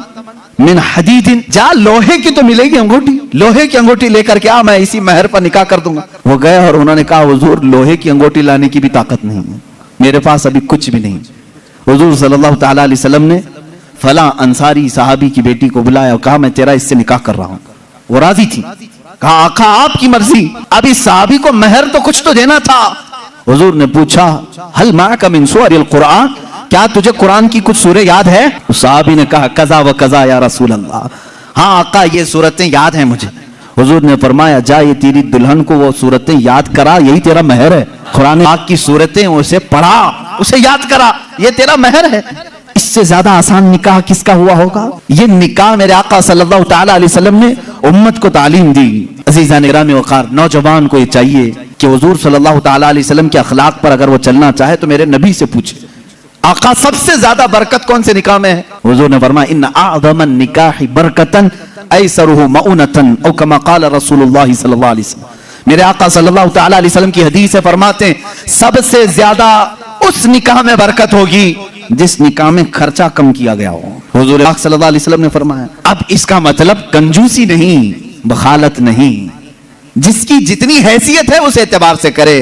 मिन हदीदिन, जा लोहे की तो मिलेगी अंगूठी, लोहे की अंगूठी लेकर के आ, मैं इसी महर पर निकाह कर दूंगा। वो गए और उन्होंने कहा हुज़ूर लोहे की अंगूठी लाने की भी ताकत नहीं है, मेरे पास अभी कुछ भी नहीं। हुज़ूर सल्लल्लाहु तआला अलैहि वसल्लम ने फला अंसारी साहबी की बेटी को बुलाया और कहा मैं तेरा इससे निकाह कर रहा हूं। वो राजी थी, कहा आका आपकी मर्जी, अब इस साहबी को महर तो कुछ तो देना था। हुजूर ने पूछा हल माका मिन सूरल कुरान, क्या तुझे कुरान की कुछ सूरह याद है? उस साहबी ने कहा कज़ा व कज़ा या रसूल अल्लाह, हाँ आका ये सूरतें याद हैं मुझे। हुजूर ने फरमाया जा ये तेरी दुल्हन को वो सूरतें याद करा, यही तेरा महर है। कुरान पाक की सूरतें उसे पढ़ा, उसे याद करा, ये तेरा महर है। इससे ज्यादा आसान निकाह किसका हुआ होगा? ये निकाह मेरे आका सल्लल्लाहु तआला अलैहि वसल्लम ने उम्मत को तालीम दी। अज़ीज़ान गिरामी वक़ार, नौजवान को ये चाहिए कि हुजूर सल्लल्लाहु तआला अलैहि वसल्लम के अखलाक पर अगर वो चलना चाहे तो मेरे नबी से पूछे, आका सबसे ज्यादा बरकत कौन से निकाह में है? हुजूर ने फरमाया इन्ना अअज़मन निकाहि बरकतन ऐसरुहु मऊनतन औ कमा क़ाल रसूलुल्लाह सल्लल्लाहु अलैहि वसल्लम। मेरे आका सल्लल्लाहु तआला अलैहि वसल्लम की हदीस है, फरमाते हैं सबसे ज्यादा उस निकाह में बरकत होगी जिस निकाह में खर्चा कम किया गया हो। हुजूर सल्लल्लाहु अलैहि वसल्लम ने फरमाया। अब इसका मतलब कंजूसी नहीं, बखालत नहीं, जिसकी जितनी हैसियत है उस एतबार से करे,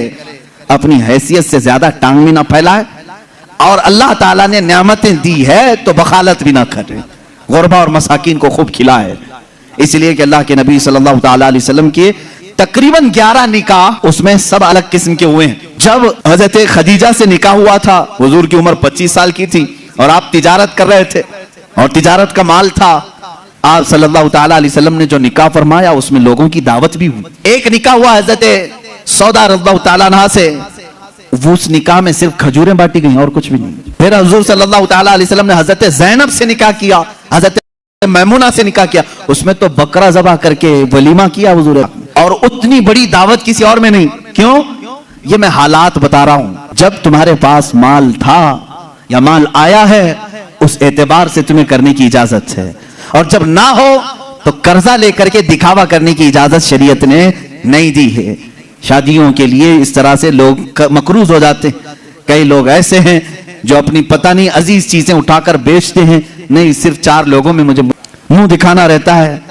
अपनी हैसियत से ज्यादा टांग भी ना फैलाए, और अल्लाह ताला ने नेमतें दी है तो बखालत भी ना करे, गुरबा और मसाकिन को खूब खिलाए। इसलिए कि अल्लाह के नबी सल्लल्लाहु तआला अलैहि वसल्लम के तकरीबन 11 निकाह, उसमें सब अलग किस्म के हुए हैं। जब हजरत खदीजा से निकाह हुआ था, हुजूर की उम्र 25 साल की थी और आप तिजारत कर रहे थे और तिजारत का माल था। आप सल्लल्लाहु तआला अलैहि वसल्लम ने जो निकाह फरमाया उसमें लोगों की दावत भी हुई। एक निकाह हुआ हजरत सौदा रज़ियल्लाहु तआला अन्हा से, वो उस निकाह में सिर्फ खजूरें बांटी गई और कुछ भी नहीं। फिर हुजूर सल्लल्लाहु तआला अलैहि वसल्लम ने हजरत ज़ैनब से निकाह किया, हजरत मैमुना से निकाह किया, उसमें तो बकरा ज़बह करके वलीमा किया हुजूर, और उतनी बड़ी दावत किसी और में नहीं। क्यों? ये मैं हालात बता रहा हूं। जब तुम्हारे पास माल था या माल आया है उस एतबार से तुम्हें करने की इजाजत है, और जब ना हो तो कर्जा लेकर के दिखावा करने की इजाजत शरीयत ने नहीं दी है। शादियों के लिए इस तरह से लोग मकरूज हो जाते हैं। कई लोग ऐसे हैं जो अपनी पता नहीं अजीज चीजें उठाकर बेचते हैं, नहीं सिर्फ 4 लोगों में मुझे मुंह दिखाना रहता है,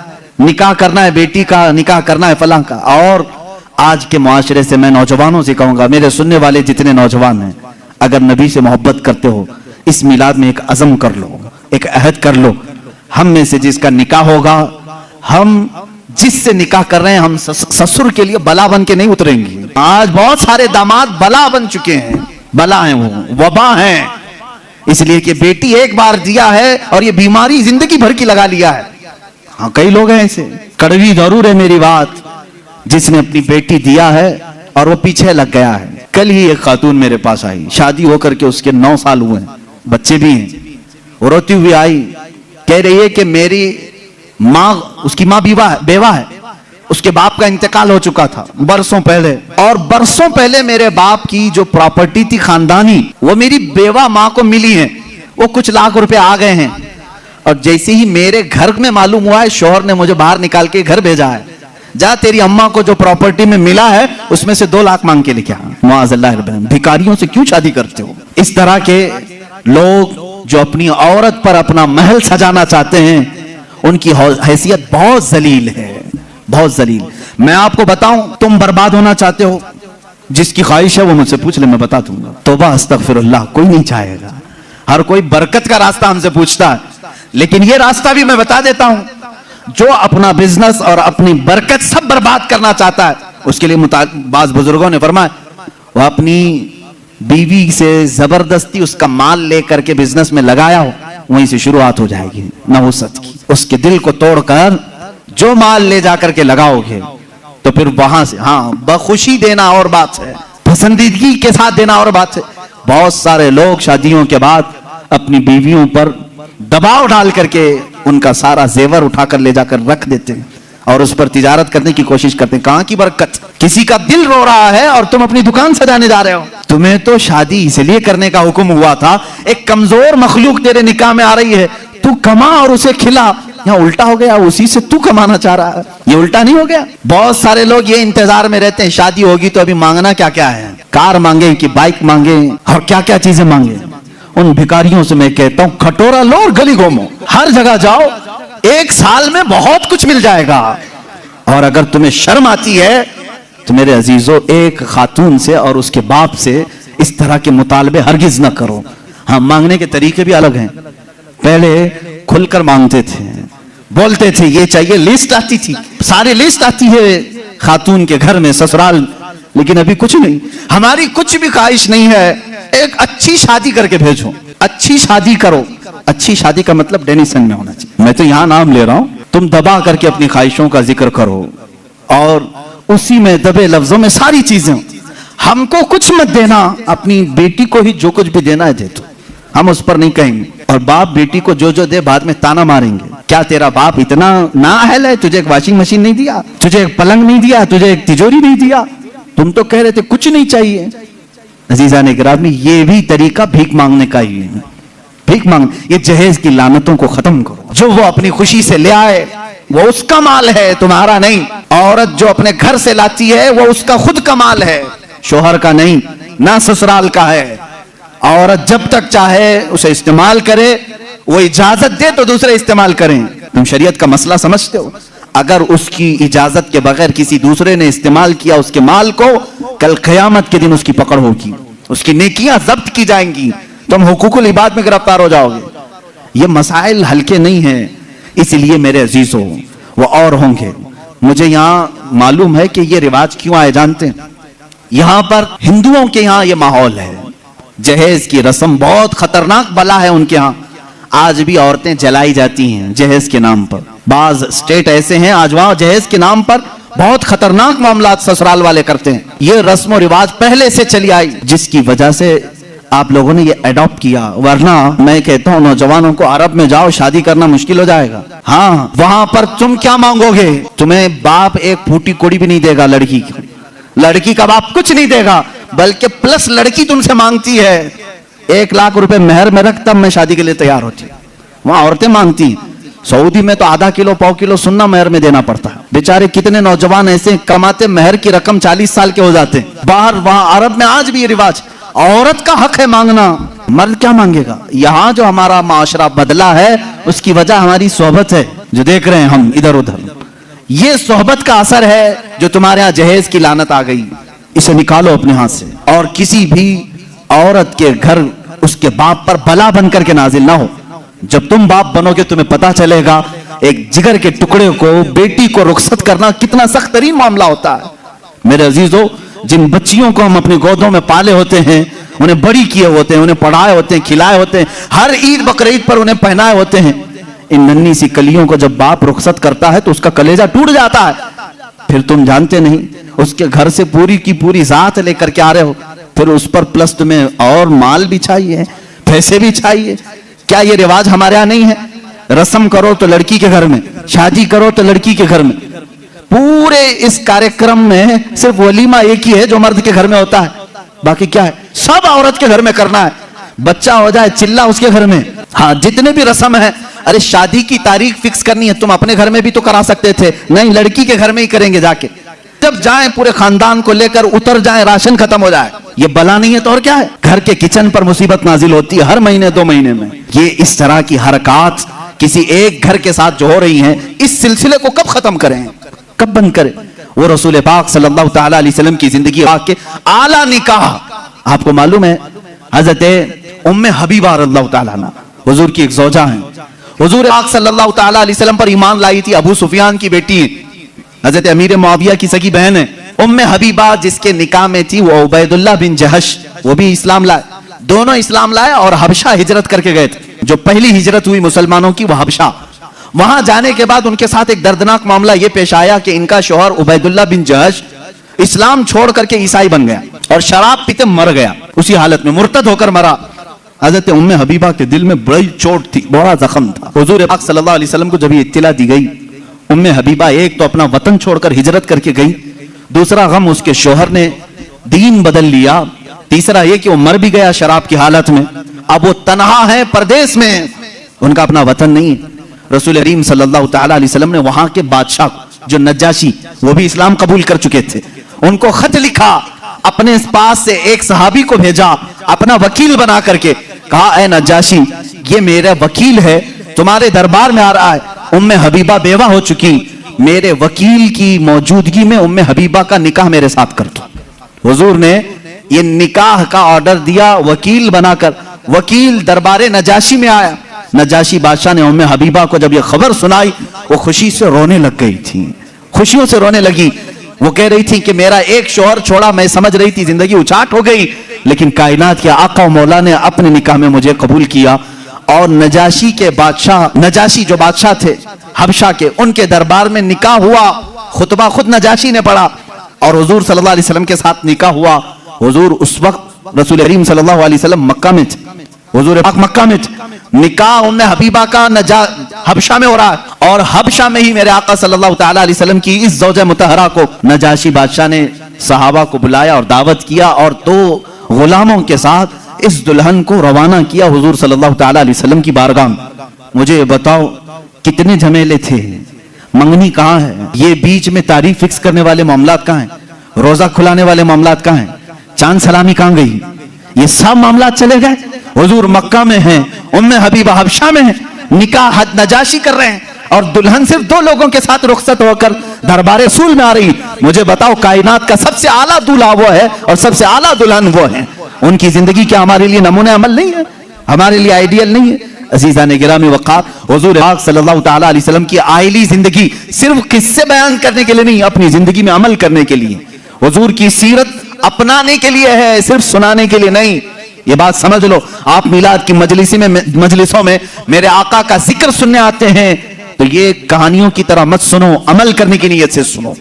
निकाह करना है बेटी का, निकाह करना है फलां का। और आज के मुआशरे से मैं नौजवानों से कहूंगा, मेरे सुनने वाले जितने नौजवान हैं, अगर नबी से मोहब्बत करते हो इस मिलाद में एक अज़म कर लो, एक अहद कर लो, हम में से जिसका निकाह होगा, हम जिससे निकाह कर रहे हैं, हम ससुर के लिए बला बन के नहीं उतरेंगे। आज बहुत सारे दामाद बला बन चुके हैं, बला हैं, वो वबा हैं, इसलिए कि बेटी एक बार दिया है और ये बीमारी जिंदगी भर की लगा लिया है। हाँ कई लोग हैं ऐसे, कड़वी जरूर है मेरी बात, जिसने अपनी बेटी दिया है और वो पीछे लग गया है। कल ही एक खातून मेरे पास आई, शादी होकर के उसके 9 साल हुए, बच्चे भी हैं, वो रोती हुई आई, कह रही है कि मेरी माँ, उसकी माँ बेवा है, उसके बाप का इंतकाल हो चुका था बरसों पहले, और बरसों पहले मेरे बाप की जो प्रॉपर्टी थी खानदानी, वो मेरी बेवा माँ को मिली है, वो कुछ लाख रुपए आ गए हैं। और जैसे ही मेरे घर में मालूम हुआ है, शौहर ने मुझे बाहर निकाल के घर भेजा है जा तेरी अम्मा को जो प्रॉपर्टी में मिला है उसमें से 2 लाख मांग के लेके आ। मुआज़ल्लाह, भिखारियों से क्यों शादी करते हो? इस तरह के लोग जो अपनी औरत पर अपना महल सजाना चाहते हैं, उनकी हैसियत बहुत जलील है, बहुत जलील। मैं आपको बताऊं, तुम बर्बाद होना चाहते हो, जिसकी ख्वाहिश है वो मुझसे पूछ ले, मैं बता दूंगा। तौबा अस्तगफिरुल्लाह, कोई नहीं चाहेगा। हर कोई बरकत का रास्ता हमसे पूछता है, लेकिन ये रास्ता भी मैं बता देता हूं। जो अपना बिजनेस और अपनी बरकत सब बर्बाद करना चाहता है, उसके लिए बाज़ बुजुर्गों ने फरमाया, वो अपनी बीवी से जबरदस्ती उसका माल लेकर के बिजनेस में लगाया हो, वहीं से शुरुआत हो जाएगी नहुसत की। उसके दिल को तोड़कर जो माल ले जाकर के लगाओगे तो फिर वहां से, हाँ, बखुशी देना और बात है, पसंदीदगी के साथ देना और बात है। बहुत सारे लोग शादियों के बाद अपनी बीवियों पर दबाव डाल करके उनका सारा जेवर उठाकर ले जाकर रख देते हैं और उस पर तिजारत करने की कोशिश करते हैं। कहां की बरकत? किसी का दिल रो रहा है और तुम अपनी दुकान सजाने जा रहे हो। तुम्हें तो शादी इसलिए करने का हुक्म हुआ था, एक कमजोर मखलूक तेरे निकाह में आ रही है, तू कमा और उसे खिला। यहाँ उल्टा हो गया, उसी से तू कमाना चाह रहा है। ये उल्टा नहीं हो गया? बहुत सारे लोग ये इंतजार में रहते हैं, शादी होगी तो अभी मांगना क्या क्या है, कार मांगे कि बाइक मांगे और क्या क्या चीजें मांगे। उन भिखारियों से मैं कहता हूं, खटोरा लो और गली घूमो, हर जगह जाओ, 1 साल में बहुत कुछ मिल जाएगा। और अगर तुम्हें शर्म आती है तो मेरे अजीजों, एक खातून से और उसके बाप से इस तरह के मुतालबे हरगिज न करो। हाँ, मांगने के तरीके भी अलग हैं। पहले खुलकर मांगते थे, बोलते थे ये चाहिए, लिस्ट आती थी, सारी लिस्ट आती है खातून के घर में, ससुराल। लेकिन अभी कुछ नहीं, हमारी कुछ भी ख्वाहिश नहीं है, एक अच्छी शादी करके भेजो, अच्छी शादी करो। अच्छी शादी का मतलब डेनिसन में होना चाहिए। मैं तो यहां नाम ले रहा हूं, तुम दबा करके अपनी ख्वाहिशों का जिक्र करो और उसी में दबे लफ्जों में सारी चीजें। हमको कुछ मत देना, अपनी बेटी को ही जो कुछ भी देना है दे दो, हम उस पर नहीं कहेंगे। और बाप बेटी को जो जो दे बाद में ताना मारेंगे, क्या तेरा बाप इतना नाअहल है, तुझे एक वॉशिंग मशीन नहीं दिया, तुझे एक पलंग नहीं दिया, तुझे एक तिजोरी नहीं दिया, तुम तो कह रहे थे कुछ नहीं चाहिए। अजीजान गिरामी, ये भी तरीका भीख मांगने का ही है। भीख मांग, ये जहेज की लानतों को खत्म करो। जो वो अपनी खुशी से ले आए वो उसका माल है, तुम्हारा नहीं। औरत जो अपने घर से लाती है वो उसका खुद का माल है, शोहर का नहीं, ना ससुराल का है। औरत जब तक चाहे उसे इस्तेमाल करे, वो इजाजत दे तो दूसरे इस्तेमाल करें। तुम शरीयत का मसला समझते हो? अगर उसकी इजाजत के बगैर किसी दूसरे ने इस्तेमाल किया उसके माल को, कल क़यामत के दिन उसकी पकड़ होगी, उसकी नेकियां जब्त की जाएंगी, तुम हुकूकुल इबाद में गिरफ्तार हो जाओगे। ये मसाइल हल्के नहीं है, इसलिए मेरे अजीजों वो और होंगे। मुझे यहाँ मालूम है कि ये रिवाज क्यों आए जानते हैं? यहाँ पर हिंदुओं के यहाँ ये माहौल है, जहेज की रस्म बहुत खतरनाक बला है उनके यहाँ। आज भी औरतें जलाई जाती हैं जहेज के नाम पर। बाज स्टेट ऐसे हैं आज वहां जहेज के नाम पर बहुत खतरनाक मामलात ससुराल वाले करते हैं। ये रस्म और रिवाज पहले से चली आई, जिसकी वजह से आप लोगों ने ये अडॉप्ट किया। वरना मैं कहता हूँ नौजवानों को, अरब में जाओ, शादी करना मुश्किल हो जाएगा। हाँ, वहां पर तुम क्या मांगोगे? तुम्हें बाप एक फूटी कोड़ी भी नहीं देगा लड़की की, लड़की का बाप कुछ नहीं देगा, बल्कि प्लस लड़की तुमसे मांगती है 1 लाख रुपए मेहर में रख, तब मैं शादी के लिए तैयार होती। वहां औरतें मांगती। सऊदी में तो आधा किलो पाव किलो सुन्ना मेहर में देना पड़ता है। बेचारे कितने नौजवान ऐसे कमाते, मेहर की रकम 40 साल के हो जाते बाहर। वहां अरब में आज भी ये रिवाज, औरत का हक है मांगना, मर्द क्या मांगेगा? यहाँ जो हमारा माशरा बदला है उसकी वजह हमारी सोहबत है, जो देख रहे हैं हम इधर उधर। ये सोहबत का असर है जो तुम्हारे यहाँ जहेज की लानत आ गई। इसे निकालो अपने हाथ से, और किसी भी औरत के घर उसके बाप पर बला बन करके नाजिल ना हो। जब तुम बाप बनोगे तुम्हें पता चलेगा एक जिगर के टुकड़े को, बेटी को रुखसत करना कितना सख्त तरीन मामला होता है। मेरे अजीजों, जिन बच्चियों को हम अपनी गोदों में पाले होते हैं, उन्हें बड़ी किए होते हैं, उन्हें पढ़ाए होते हैं, खिलाए होते हैं, हर ईद बकरीद पर उन्हें पहनाए होते हैं, इन नन्ही सी कलियों को जब बाप रुखसत करता है तो उसका कलेजा टूट जाता है। फिर तुम जानते नहीं, उसके घर से पूरी की पूरी जात लेकर के आ रहे हो, फिर उस पर प्लस तुम्हें और माल भी चाहिए, पैसे भी चाहिए। क्या ये रिवाज हमारे यहाँ नहीं है? रस्म करो तो लड़की के घर में, शादी करो तो लड़की के घर में। पूरे इस कार्यक्रम में सिर्फ वलीमा एक ही है जो मर्द के घर में होता है, बाकी क्या है? सब औरत के घर में करना है। बच्चा हो जाए चिल्ला उसके घर में। हाँ, जितने भी रस्म है, अरे शादी की तारीख फिक्स करनी है, तुम अपने घर में भी तो करा सकते थे, नहीं लड़की के घर में ही करेंगे जाके। जब जाए पूरे खानदान को लेकर उतर जाए, राशन खत्म हो जाए, ये बला नहीं है तो और क्या है। घर के किचन पर मुसीबत नाजिल होती है हर महीने 2 महीने में। ये इस तरह की हरकत किसी एक घर के साथ जो हो रही हैं, इस सिलसिले को कब खत्म करें, कब बंद करें। वो रसूल पाक सल्लल्लाहु तआला अलैहि वसल्लम की जिंदगी के आला निकाह, आपको मालूम है हजरत उम्मे हबीबा रज़ियल्लाहु तआला अन्हा हुजूर की एक ज़ौजा हैं। हुजूर पाक सल्लल्लाहु तआला अलैहि वसल्लम पर ईमान लाई थी, अबू सुफियान की बेटी है, हजरत अमीर मुआविया की सगी बहन है। उम्मे हबीबा जिसके निकाह में थी वो उबैदुल्लाह बिन जहश, वो भी इस्लाम लाए, दोनों इस्लाम लाए और हबशा हिजरत करके गए थे। जो पहली हिजरत हुई मुसलमानों की वो हबशा। वहां जाने के बाद उनके साथ एक दर्दनाक मामला यह पेश आया कि इनका शौहर उबैदुल्लाह बिन जहश इस्लाम छोड़ करके ईसाई बन गया और शराब पीते मर गया, उसी हालत में मुर्तद होकर मरा। हजरत उम्मे हबीबा के दिल में बड़ी चोट थी, बड़ा जख्म था। हुजूर पाक सल्लल्लाहु अलैहि वसल्लम को जब ये इत्तिला दी गई, उम्मे हबीबा एक तो अपना वतन छोड़कर हिजरत करके गई, दूसरा गम उसके शौहर ने दीन बदल लिया, तीसरा यह कि वो मर भी गया शराब की हालत में। अब वो तनहा है परदेश में, उनका अपना वतन नहीं है। रसूल करीम सल्लल्लाहु तआला अलैहि वसल्लम ने वहां के बादशाह जो नज्जाशी, वो भी इस्लाम कबूल कर चुके थे, उनको खत लिखा, अपने पास से एक सहाबी को भेजा अपना वकील बना करके, कहा ए नज्जाशी ये मेरा वकील है, तुम्हारे दरबार में आ रहा है, उम्मे हबीबा बेवा हो चुकी, मेरे वकील की मौजूदगी में उम्मे हबीबा का निकाह मेरे साथ कर दो। हुजूर ने ये निकाह का ऑर्डर दिया वकील बनाकर। वकील दरबारे नजाशी में आया, नजाशी बादशाह ने उम्मे हबीबा को जब ये खबर सुनाई, वो खुशी से रोने लग गई थी, खुशियों से रोने लगी। वो कह रही थी कि मेरा एक शौहर छोड़ा, मैं समझ रही थी जिंदगी उचाट हो गई, लेकिन कायनात के आका मौला ने अपने निकाह में मुझे कबूल किया। और नजाशी के बादशाह, नजाशी जो बादशाह थे हबशा के, उनके दरबार में निकाह हुआ, खुतबा खुद नजाशी ने पढ़ा और हुजूर सल्लल्लाहु अलैहि वसल्लम के साथ निकाह हुआ। हुजूर उस वक्त रसूल करीम सल्लल्लाहु अलैहि वसल्लम मक्का में थे, हुजूर पाक मक्का में थे, निकाह उम्मे हबीबा का हबशा में हो रहा है और हबशा में ही मेरे आका सल्लल्लाहु तआला अलैहि वसल्लम की इस ज़ौजा मुतहरा को नजाशी बादशाह ने सहाबा को बुलाया और दावत किया और 2 गुलामों के साथ इस दुल्हन को रवाना किया हुजूर सल्लल्लाहु तआला अलैहि वसल्लम की बारगाह में। मुझे बताओ कितने झमेले थे, मंगनी कहाँ है, ये बीच में तारीख फिक्स करने वाले मामलात कहाँ हैं, रोजा खुलाने वाले मामलात कहाँ हैं, चांद सलामी कहाँ गई, ये सब मामलात चले गए। हुजूर मक्का में हैं, उम्मे हबीबा हबशा में है, निकाह नजाशी कर रहे हैं और दुल्हन सिर्फ 2 लोगों के साथ रुखसत होकर दरबार रसूल में आ रही। मुझे बताओ कायनात का सबसे आला दूल्हा वो है और सबसे आला दुल्हन वो है। उनकी जिंदगी क्या हमारे लिए नमूने अमल नहीं है, हमारे लिए आइडियल नहीं है। अजीज़ान गिरामी वक़ार, हुजूर पाक सल्लल्लाहु तआला अलैहि वसल्लम की आइली जिंदगी सिर्फ किस्से बयान करने के लिए नहीं, अपनी जिंदगी में अमल करने के लिए, हुजूर की सीरत अपनाने के लिए है, सिर्फ सुनाने के लिए नहीं। ये बात समझ लो। आप मिलाद की मजलिसों में मेरे आका का जिक्र सुनने आते हैं तो ये कहानियों की तरह मत सुनो, अमल करने की नीयत से सुनो।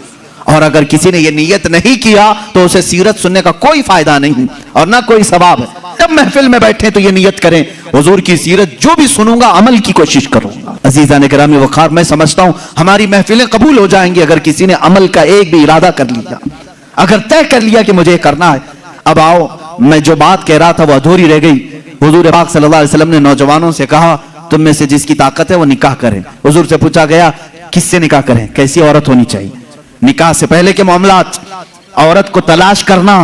और अगर किसी ने ये नीयत नहीं किया तो उसे सीरत सुनने का कोई फायदा नहीं और ना कोई सवाब है। जब महफिल में बैठे तो ये नीयत करें, हुजूर की सीरत जो भी सुनूंगा अमल की कोशिश करूंगा। अजीज़ान किरामी वक़ार, मैं समझता हूं हमारी महफिलें कबूल हो जाएंगी अगर किसी ने अमल का एक भी इरादा कर लिया, अगर तय कर लिया कि मुझे करना है। अब आओ, मैं जो बात कह रहा था वो अधूरी रह गई। हुजूर पाक सल्लल्लाहु अलैहि वसल्लम ने नौजवानों से कहा तुम में से जिसकी ताकत है वो निकाह करें। हुजूर से पूछा गया किससे निकाह करें, कैसी औरत होनी चाहिए। निकाह से पहले के मामलात, औरत को तलाश करना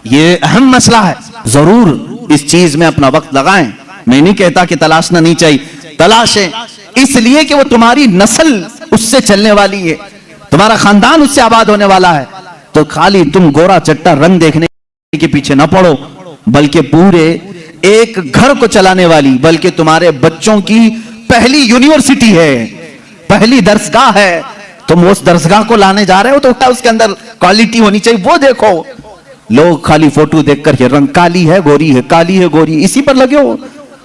ये अहम मसला है, जरूर इस चीज में अपना वक्त लगाएं। मैं नहीं कहता कि तलाशना नहीं चाहिए, तलाशें इसलिए कि वो तुम्हारी नस्ल उससे चलने वाली है, तुम्हारा खानदान उससे आबाद होने वाला है। तो खाली तुम गोरा चट्टा रंग देखने के पीछे ना पड़ो, बल्कि पूरे एक घर को चलाने वाली, बल्कि तुम्हारे बच्चों की पहली यूनिवर्सिटी है, पहली दरसगाह है, तुम उस दरसगाह को लाने जा रहे हो तो उसके अंदर क्वालिटी होनी चाहिए, वो देखो। लोग खाली फोटो देखकर के रंग काली है गोरी है, काली है गोरी, इसी पर लगे हो।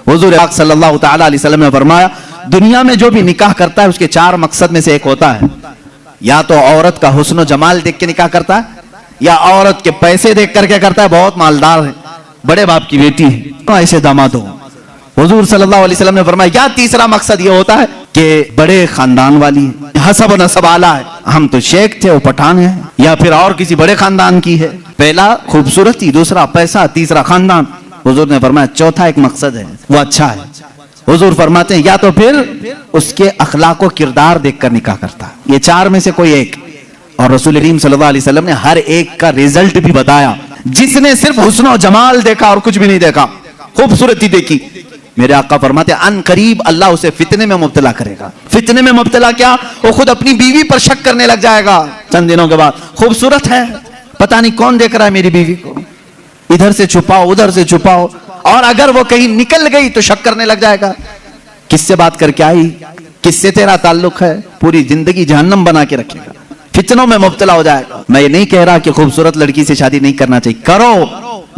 हुजूर पाक सल्लल्लाहु तआला अलैहि वसल्लम ने फरमाया दुनिया में जो भी निकाह करता है उसके 4 मकसद में से एक होता है, या तो औरत का हुस्न जमाल देख के निकाह करता है, या औरत के पैसे देख करके करता है, बहुत मालदार है, बड़े बाप की बेटी है तो ऐसे दामाद हो। हुजूर सल्लल्लाहु अलैहि वसल्लम ने फरमाया या तीसरा मकसद ये होता है कि बड़े खानदान वाली है, हसब और नसब आला है, हम तो शेख थे वो पठान है, या फिर और किसी बड़े खानदान की है। पहला खूबसूरती, दूसरा पैसा, तीसरा खानदान। हुजूर ने फरमाया चौथा एक मकसद है, वो अच्छा है। हुजूर फरमाते हैं या तो फिर उसके अखलाक व किरदार देखकर निकाह करता है, ये चार में से कोई एक। और रसूल करीम सल्लल्लाहु अलैहि वसल्लम ने हर एक का रिजल्ट भी बताया। जिसने सिर्फ हुस्न और जमाल देखा और कुछ भी नहीं देखा, खूबसूरती देखी, मेरे आका फरमाते अन करीब अल्लाह उसे फितने में मुब्तला करेगा। फितने में मुब्तला क्या, वो खुद अपनी बीवी पर शक करने लग जाएगा चंद दिनों के बाद। खूबसूरत है, पता नहीं कौन देख रहा है मेरी बीवी को, इधर से छुपाओ उधर से छुपाओ, और अगर वो कहीं निकल गई तो शक करने लग जाएगा, किससे बात करके आई, किससे तेरा ताल्लुक है, पूरी जिंदगी जहन्नम बना के रखेगा, फितनों में मुब्तला हो जाएगा। मैं ये नहीं कह रहा कि खूबसूरत लड़की से शादी नहीं करना चाहिए, करो,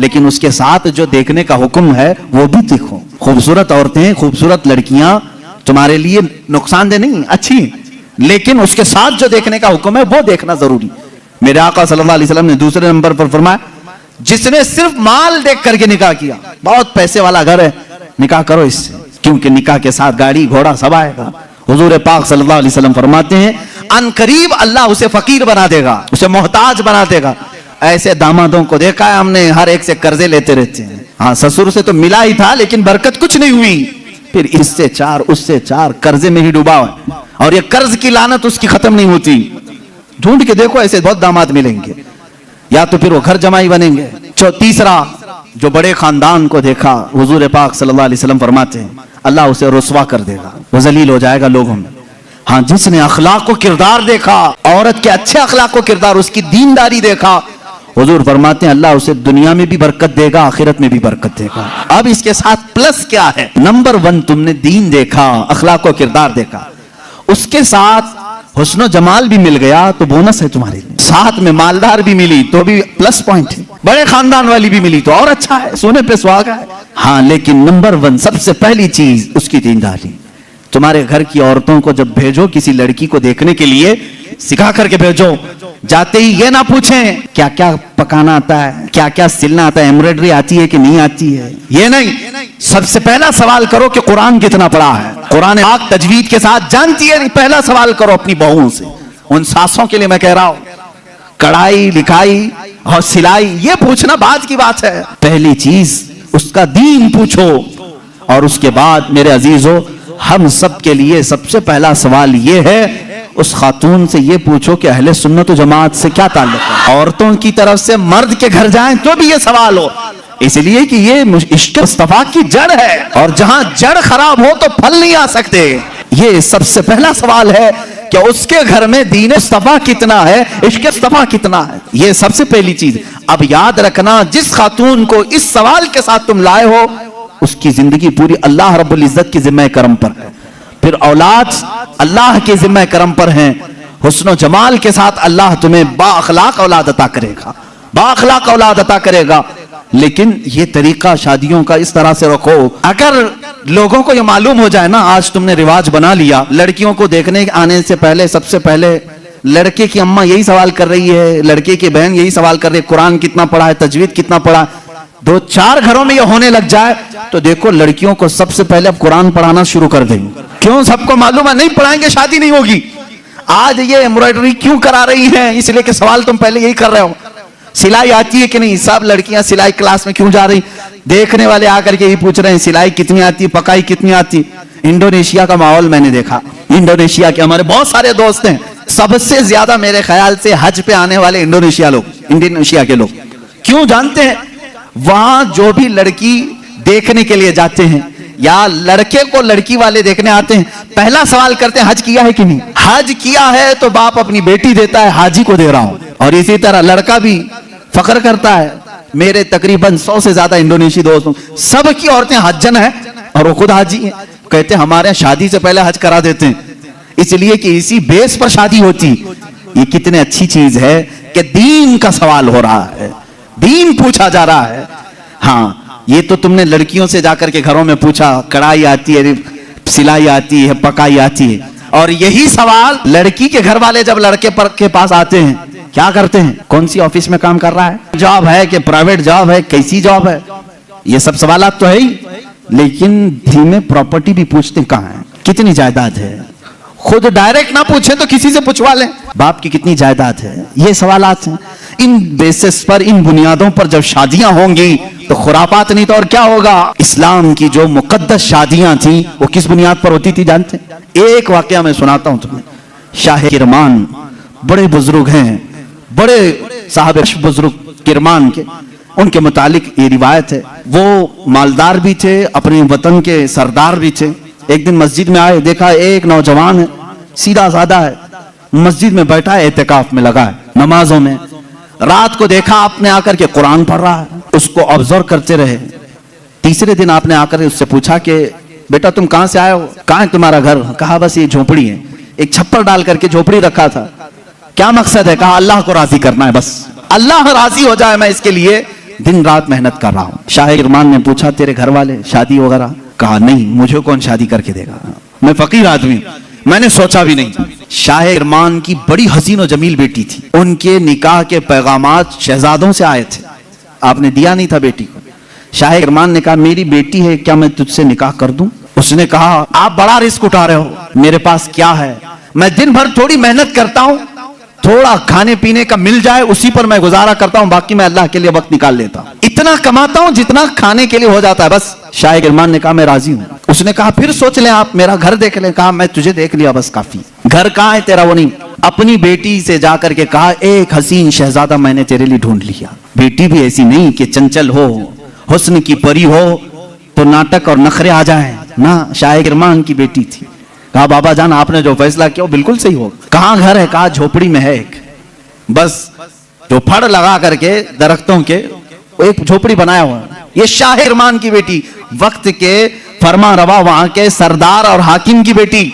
लेकिन उसके साथ जो देखने का हुक्म है वो भी देखो। खूबसूरत औरतें, खूबसूरत लड़कियां तुम्हारे लिए नुकसानदेह नहीं, अच्छी, लेकिन उसके साथ जो देखने का हुक्म है वो देखना जरूरी। मेरे आका सल्लल्लाहु अलैहि वसल्लम ने दूसरे नंबर पर फरमाया जिसने सिर्फ माल देख करके निकाह किया, बहुत पैसे वाला घर है, निकाह करो इससे, क्योंकि निकाह के साथ गाड़ी घोड़ा सब आएगा। हुजूर पाक सल्लल्लाहु अलैहि वसल्लम फरमाते हैं अन करीब अल्लाह उसे फकीर बना देगा, उसे मोहताज बना देगा। ऐसे दामादों को देखा है हमने, हर एक से कर्जे लेते रहते हैं। हाँ, ससुर से तो मिला ही था लेकिन बरकत कुछ नहीं हुई, फिर इससे चार उससे चार, कर्जे में ही डूबा है, और ये कर्ज की लानत उसकी खत्म नहीं होती। ढूंढ के देखो, ऐसे बहुत दामाद मिलेंगे, या तो फिर वो घर जमाई बनेंगे। तीसरा, जो बड़े खानदान को देखा, हुजूर पाक सल्लल्लाहु अलैहि वसल्लम फरमाते हैं अल्लाह उसे रुस्वा कर देगा, वो जलील हो जाएगा लोगों में। हाँ, जिसने अखलाक को किरदार देखा, औरत के अच्छे अखलाक को किरदार, उसकी दीनदारी देखा, हुजूर फरमाते हैं अल्लाह उसे दुनिया में भी बरकत देगा, आखिरत में भी बरकत देगा। अब इसके साथ प्लस क्या है, नंबर 1 तुमने दीन देखा, अखलाक को किरदार देखा, उसके साथ हुस्न जमाल भी मिल गया तो बोनस है तुम्हारे लिए, साथ में मालदार भी मिली तो भी प्लस पॉइंट है, बड़े खानदान वाली भी मिली तो और अच्छा है, सोने पे सुहागा है। हाँ, लेकिन नंबर 1 सबसे पहली चीज उसकी दीनदारी। तुम्हारे घर की औरतों को जब भेजो किसी लड़की को देखने के लिए, सिखा करके भेजो, जाते ही ये ना पूछें क्या क्या पकाना आता है, क्या क्या सिलना आता है, एम्ब्रॉयडरी आती है कि नहीं आती है, ये नहीं। सबसे पहला सवाल करो कि कुरान कितना पढ़ा है, कुरान पाक तजवीद के साथ जानती है नहीं, पहला सवाल करो अपनी बहुओं से। उन सासों के लिए मैं कह रहा हूं, कढ़ाई लिखाई और सिलाई ये पूछना बाद की बात है, पहली चीज उसका दीन पूछो। और उसके बाद मेरे अजीजों, हम सब के लिए सबसे पहला सवाल ये है, उस खातून से ये पूछो कि अहले सुन्नत व जमात से क्या ताल्लुक है। औरतों की तरफ से मर्द के घर जाएं तो भी ये सवाल हो, इसलिए कि ये इश्क मुस्तफा की जड़ है, और जहां जड़ खराब हो तो फल नहीं आ सकते। ये सबसे पहला सवाल है कि उसके घर में दीन मुस्तफा कितना है, इश्क मुस्तफा कितना है, ये सबसे पहली चीज। अब याद रखना, जिस खातून को इस सवाल के साथ तुम लाए हो, उसकी जिंदगी पूरी अल्लाह रब्बुल इज्जत की जिम्मे करम पर है, फिर औलाद अल्लाह के जिम्मे करम पर है। हुस्न जमाल के साथ अल्लाह तुम्हें बाअखलाक औलाद अता करेगा, बाअखलाक औलाद अता करेगा। लेकिन ये तरीका शादियों का इस तरह से रखो, अगर लोगों को ये मालूम हो जाए ना, आज तुमने रिवाज बना लिया, लड़कियों को देखने आने से पहले सबसे पहले लड़के की अम्मा यही सवाल कर रही है, लड़के की बहन यही सवाल कर रही है, कुरान कितना पढ़ा है, तजवीद कितना पढ़ा है। 2-4 घरों में ये होने लग जाए तो देखो लड़कियों को सबसे पहले अब कुरान पढ़ाना शुरू कर देंगे। क्यों? सबको मालूम है नहीं पढ़ाएंगे शादी नहीं होगी। आज ये एम्ब्रॉयडरी क्यों करा रही है, इसलिए कि सवाल तुम पहले यही कर रहे हो, सिलाई आती है कि नहीं, सब लड़कियां सिलाई क्लास में क्यों जा रही, देखने वाले आकर के यही पूछ रहे हैं सिलाई कितनी आती, पकाई कितनी आती। इंडोनेशिया का माहौल मैंने देखा, इंडोनेशिया के हमारे बहुत सारे दोस्त हैं, सबसे ज्यादा मेरे ख्याल से हज पे आने वाले इंडोनेशिया के लोग। क्यों जानते हैं? वहां जो भी लड़की देखने के लिए जाते हैं या लड़के को लड़की वाले देखने आते हैं, पहला सवाल करते हैं हज किया है कि नहीं। हज किया है तो बाप अपनी बेटी देता है, हाजी को दे रहा हूं। और इसी तरह लड़का भी फख्र करता है, मेरे तकरीबन 100 से ज्यादा इंडोनेशिया दोस्तों, सबकी औरतें हज्जन है और वो खुद हाजी है। कहते हैं हमारे शादी से पहले हज करा देते हैं, इसलिए कि इसी बेस पर शादी होती। ये कितनी अच्छी चीज है कि दीन का सवाल हो रहा है, दीन पूछा जा रहा है। हाँ, ये तो तुमने लड़कियों से जाकर के घरों में पूछा, कढ़ाई आती है, सिलाई आती है, पकाई आती है। और यही सवाल लड़की के घर वाले जब लड़के के पास आते हैं, क्या करते हैं, कौन सी ऑफिस में काम कर रहा है, जॉब है कि प्राइवेट जॉब है, कैसी जॉब है, ये सब सवालात तो है ही। लेकिन धीमे प्रॉपर्टी भी पूछते, कहाँ है, कितनी जायदाद है। खुद डायरेक्ट ना पूछे तो किसी से पूछवा लें, बाप की कितनी जायदाद है। ये सवालात हैं। इन बेसिस पर, इन बुनियादों पर जब शादियां होंगी तो खुरापात नहीं तो और क्या होगा। इस्लाम की जो मुकद्दस शादियां थी वो किस बुनियाद पर होती थी जानते हैं? एक वाकया मैं सुनाता हूं तुम्हें। शाह किरमान बड़े बुजुर्ग हैं, बड़े साहब बुजुर्ग किरमान के, उनके मुतालिक ये रिवायत है, वो मालदार भी थे, अपने वतन के सरदार भी थे। एक दिन मस्जिद में आए, देखा एक नौजवान है, सीधा साधा है, मस्जिद में बैठा है, एहतिकाफ में लगा है, नमाजों में। रात को देखा आपने आकर के कुरान पढ़ रहा है, उसको ऑब्जर्व करते रहे। तीसरे दिन आपने आकर उससे पूछा कि बेटा तुम कहां से आए हो, कहां है तुम्हारा घर? कहा बस ये झोपड़ी है। एक छप्पर डाल करके झोपड़ी रखा था। क्या मकसद है? कहा अल्लाह को राजी करना है, बस अल्लाह राजी हो जाए, मैं इसके लिए दिन रात मेहनत कर रहा हूं। शाह किरमान ने पूछा तेरे घर वाले शादी वगैरह? कहा नहीं, मुझे कौन शादी करके देगा, मैं फकीर आदमी, मैंने सोचा भी नहीं। शाह किरमान की बड़ी हसीन और जमील बेटी थी, उनके निकाह के पैगामात शहजादों से आए थे, आपने दिया नहीं था बेटी को। शाह किरमान ने कहा मेरी बेटी है, क्या मैं तुझसे निकाह कर दूं? उसने कहा आप बड़ा रिस्क उठा रहे हो, मेरे पास क्या है, मैं दिन भर थोड़ी मेहनत करता हूं, थोड़ा खाने पीने का मिल जाए उसी पर मैं गुजारा करता हूं, बाकी मैं अल्लाह के लिए वक्त निकाल लेता हूं, इतना कमाता हूं जितना खाने के लिए हो जाता है बस। शाह किरमान ने कहा मैं राजी हूं। उसने कहा फिर सोच ले आप, मेरा घर देख ले। कहा मैं तुझे देख लिया बस काफी, घर कहां है तेरा? वो नहीं। अपनी बेटी से जाकर के कहा एक हसीन शहजादा मैंने तेरे लिए ढूंढ लिया। बेटी भी ऐसी नहीं कि चंचल हो, हुस्न की परी हो तो नाटक और नखरे आ जाए ना, शाह किरमान की बेटी थी। कहा बाबा जान आपने जो फैसला किया वो बिल्कुल सही हो। कहां घर है? कहा झोपड़ी में है एक, बस जो फड़ लगा करके दरख्तों के एक झोपड़ी बनाया हुआ। ये शाह किरमान की बेटी, वक्त के फरमा रवा वहां के सरदार और हाकिम की बेटी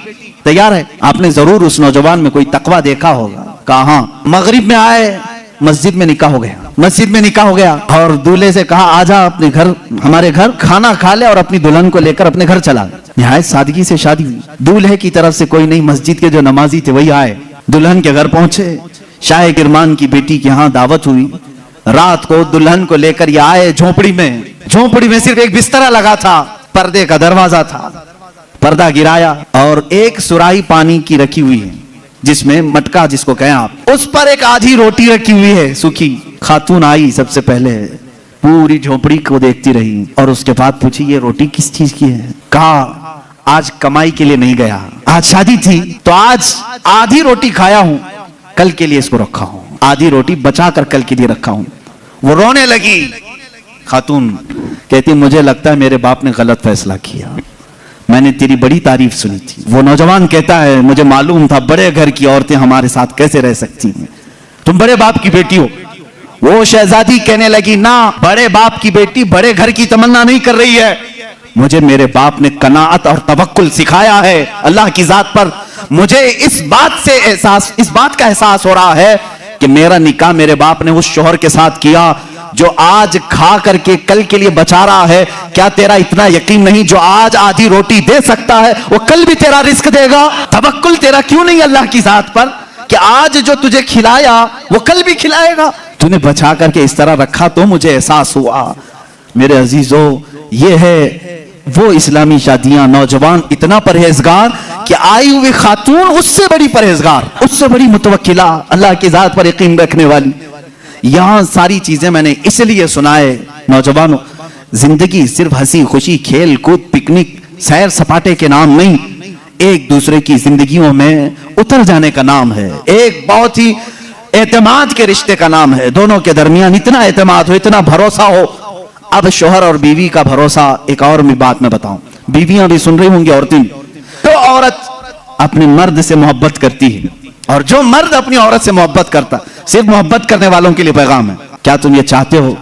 तैयार है। आपने जरूर उस नौजवान में कोई तकवा देखा होगा। कहा मगरिब में आए, मस्जिद में निकाह हो गया, मस्जिद में निकाह हो गया और दूल्हे से कहा आजा अपने घर, हमारे घर खाना खा ले और अपनी दुल्हन को लेकर अपने घर चला। निहायत सादगी से शादी हुई। दूल्हे की तरफ से कोई नहीं, मस्जिद के जो नमाजी थे वही आए, दुल्हन के घर पहुंचे। शाह किरमान की बेटी के यहाँ दावत हुई। रात को दुल्हन को लेकर ये आए झोपड़ी में। झोपड़ी में सिर्फ एक बिस्तरा लगा था, पर्दे का दरवाजा था, पर्दा गिराया और एक सुराही पानी की रखी हुई है, जिसमें मटका जिसको कहें आप, उस पर एक आधी रोटी रखी हुई है सूखी। खातून आई, सबसे पहले पूरी झोपड़ी को देखती रही और उसके बाद पूछी ये रोटी किस चीज की है? कहा आज कमाई के लिए नहीं गया, आज शादी थी तो आज आधी रोटी खाया हूं, कल के लिए इसको रखा हूं, आधी रोटी बचा कर कल के लिए रखा हूं। वो रोने लगी। खातून कहती मुझे लगता है मेरे बाप ने गलत फैसला किया, मैंने तेरी बड़ी तारीफ सुनी थी। वो नौजवान कहता है मुझे मालूम था बड़े घर की औरतें हमारे साथ कैसे रह सकती हैं, तुम बड़े बाप की बेटी हो। वो शहजादी कहने लगी ना, बड़े बाप की बेटी बड़े घर की तमन्ना नहीं कर रही है, मुझे मेरे बाप ने कनाअत और तवक्कुल सिखाया है अल्लाह की जात पर। मुझे इस बात का एहसास हो रहा है कि मेरा निकाह मेरे बाप ने उस शौहर के साथ किया जो आज खा करके कल के लिए बचा रहा है। क्या तेरा इतना यकीन नहीं जो आज आधी रोटी दे सकता है वो कल भी तेरा रिस्क देगा? तवक्कुल तेरा क्यों नहीं अल्लाह की जात पर कि आज जो तुझे खिलाया वो कल भी खिलाएगा? तूने बचा करके इस तरह रखा तो मुझे एहसास हुआ। मेरे अजीजों, ये है वो इस्लामी शादियां। नौजवान इतना परहेजगार कि आई हुई खातून उससे बड़ी परहेजगार, उससे बड़ी मुतवक्किला, अल्लाह की जात पर यकीन रखने वाली। यहां सारी चीजें मैंने इसलिए सुनाए नौजवानों, जिंदगी सिर्फ हंसी खुशी खेल कूद पिकनिक सैर सपाटे के नाम नहीं, एक दूसरे की जिंदगियों में उतर जाने का नाम है। एक बहुत ही एतमाद के रिश्ते का नाम है। दोनों के दरमियान इतना एतमाद हो, इतना भरोसा हो। अब शोहर और बीवी का भरोसा, एक और भी बात मैं बताऊं, बीवियां भी सुन रही होंगी, औरतें। तो औरत अपने मर्द से मोहब्बत करती है और जो मर्द अपनी औरत से मोहब्बत करता, सिर्फ मोहब्बत करने वालों के लिए पैगाम है। क्या तुम ये चाहते हो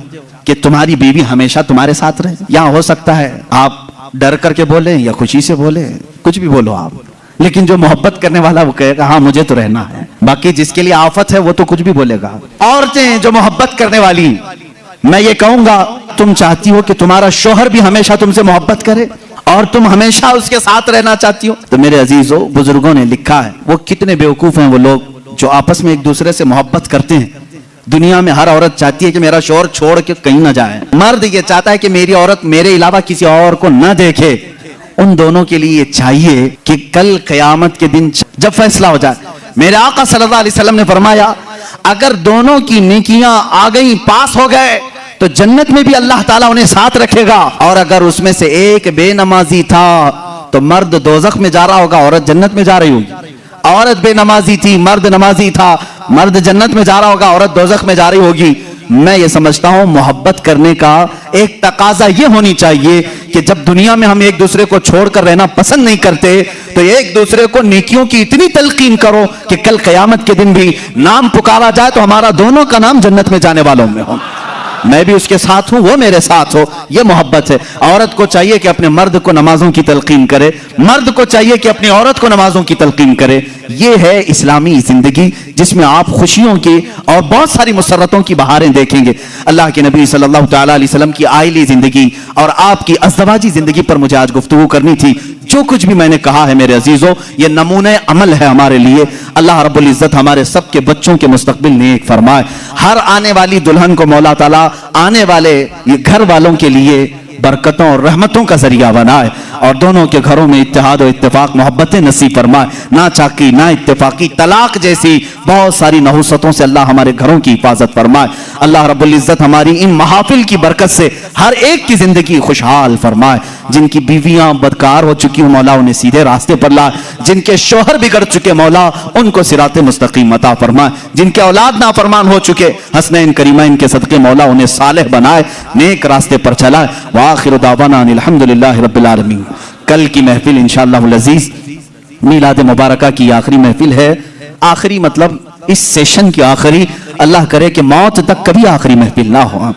कि तुम्हारी बीवी हमेशा तुम्हारे साथ रहे? या हो सकता है आप डर करके बोले या खुशी से बोले, कुछ भी बोलो आप, लेकिन जो मोहब्बत करने वाला वो कहेगा हाँ मुझे तो रहना है। बाकी जिसके लिए आफत है वो तो कुछ भी बोलेगा। औरतें जो मोहब्बत करने वाली, मैं ये कहूंगा तुम चाहती हो कि तुम्हारा शौहर भी हमेशा तुमसे मोहब्बत करे और तुम हमेशा उसके साथ रहना चाहती हो? तो मेरे अजीजों, बुजुर्गों ने लिखा है वो कितने बेवकूफ हैं वो लोग जो आपस में एक दूसरे से मोहब्बत करते हैं। दुनिया में हर औरत चाहती है कि मेरा शौहर छोड़ के कहीं ना जाए। मर्द ये चाहता है कि मेरी औरत मेरे अलावा किसी और को न देखे। उन दोनों के लिए चाहिए कि कल क़यामत के दिन जब फैसला हो जाए, मेरे आका सल्लल्लाहु अलैहि वसल्लम ने फरमाया अगर दोनों की नेकियां आ गई, पास हो गए, तो जन्नत में भी अल्लाह ताला उन्हें साथ रखेगा। और अगर उसमें से एक बेनमाजी था तो मर्द दोजख में जा रहा होगा, औरत जन्नत में जा रही होगी। औरत बेनमाजी थी, मर्द नमाजी था, मर्द जन्नत में जा रहा होगा, औरत दोजख में जा रही होगी। मैं ये समझता हूं मोहब्बत करने का एक तकाजा ये होनी चाहिए कि जब दुनिया में हम एक दूसरे को छोड़कर रहना पसंद नहीं करते तो एक दूसरे को नेकियों की इतनी तलकीन करो कि कल कयामत के दिन भी नाम पुकारा जाए तो हमारा दोनों का नाम जन्नत में जाने वालों में हो। मैं भी उसके साथ हूं, वो मेरे साथ हो, ये मोहब्बत है। औरत को चाहिए कि अपने मर्द को नमाजों की तलकीन करे, मर्द को चाहिए कि अपनी औरत को नमाजों की तलकीन करे। ये है इस्लामी जिंदगी जिसमें आप खुशियों की और बहुत सारी मुसर्रतों की बहारें देखेंगे। अल्लाह के नबी सल्लल्लाहु तआला अलैहि वसल्लम की आइली जिंदगी और आपकी अज़दवाजी जिंदगी पर मुझे आज गुफ्तगू करनी थी। जो कुछ भी मैंने कहा है मेरे अजीजों, ये नमूने अमल है हमारे लिए। अल्लाह रब्बुल इज्जत हमारे सबके बच्चों के मुस्तकबिल नेक फरमाए। हर आने वाली दुल्हन को मौला ताला आने वाले ये घर वालों के लिए बरकतों और रहमतों का जरिया बनाए और दोनों के घरों में इत्तेहाद और इत्तेफाक मोहब्बतें नसीब फरमाए। ना चाकी ना इत्तेफाकी तलाक जैसी बहुत सारी नहुसतों से अल्लाह हमारे घरों की हिफाजत फरमाए। अल्लाह रब्बुल इज्जत हमारी इन महाफिल की बरकत से हर एक की जिंदगी खुशहाल फरमाए। जिनकी बीवियां बदकार हो चुकी हो मौला उन्हें सीधे रास्ते पर लाए, जिनके शोहर बिगड़ चुके मौला उनको सिराते मुस्तकीम अता फरमाए, जिनके औलाद नाफरमान हो चुके हसनैन करीमैन के सदके मौला उन्हें सालेह बनाए, नेक रास्ते पर चलाए। वाखिर दावाना अल्हम्दुलिल्लाहि रब्बिल आलमीन। कल की महफिल इंशाअल्लाहुल अज़ीज़ मीलाद मुबारका की आखिरी महफिल है। आखिरी मतलब इस सेशन की आखिरी, अल्लाह करे कि मौत तक कभी आखिरी महफिल ना हो।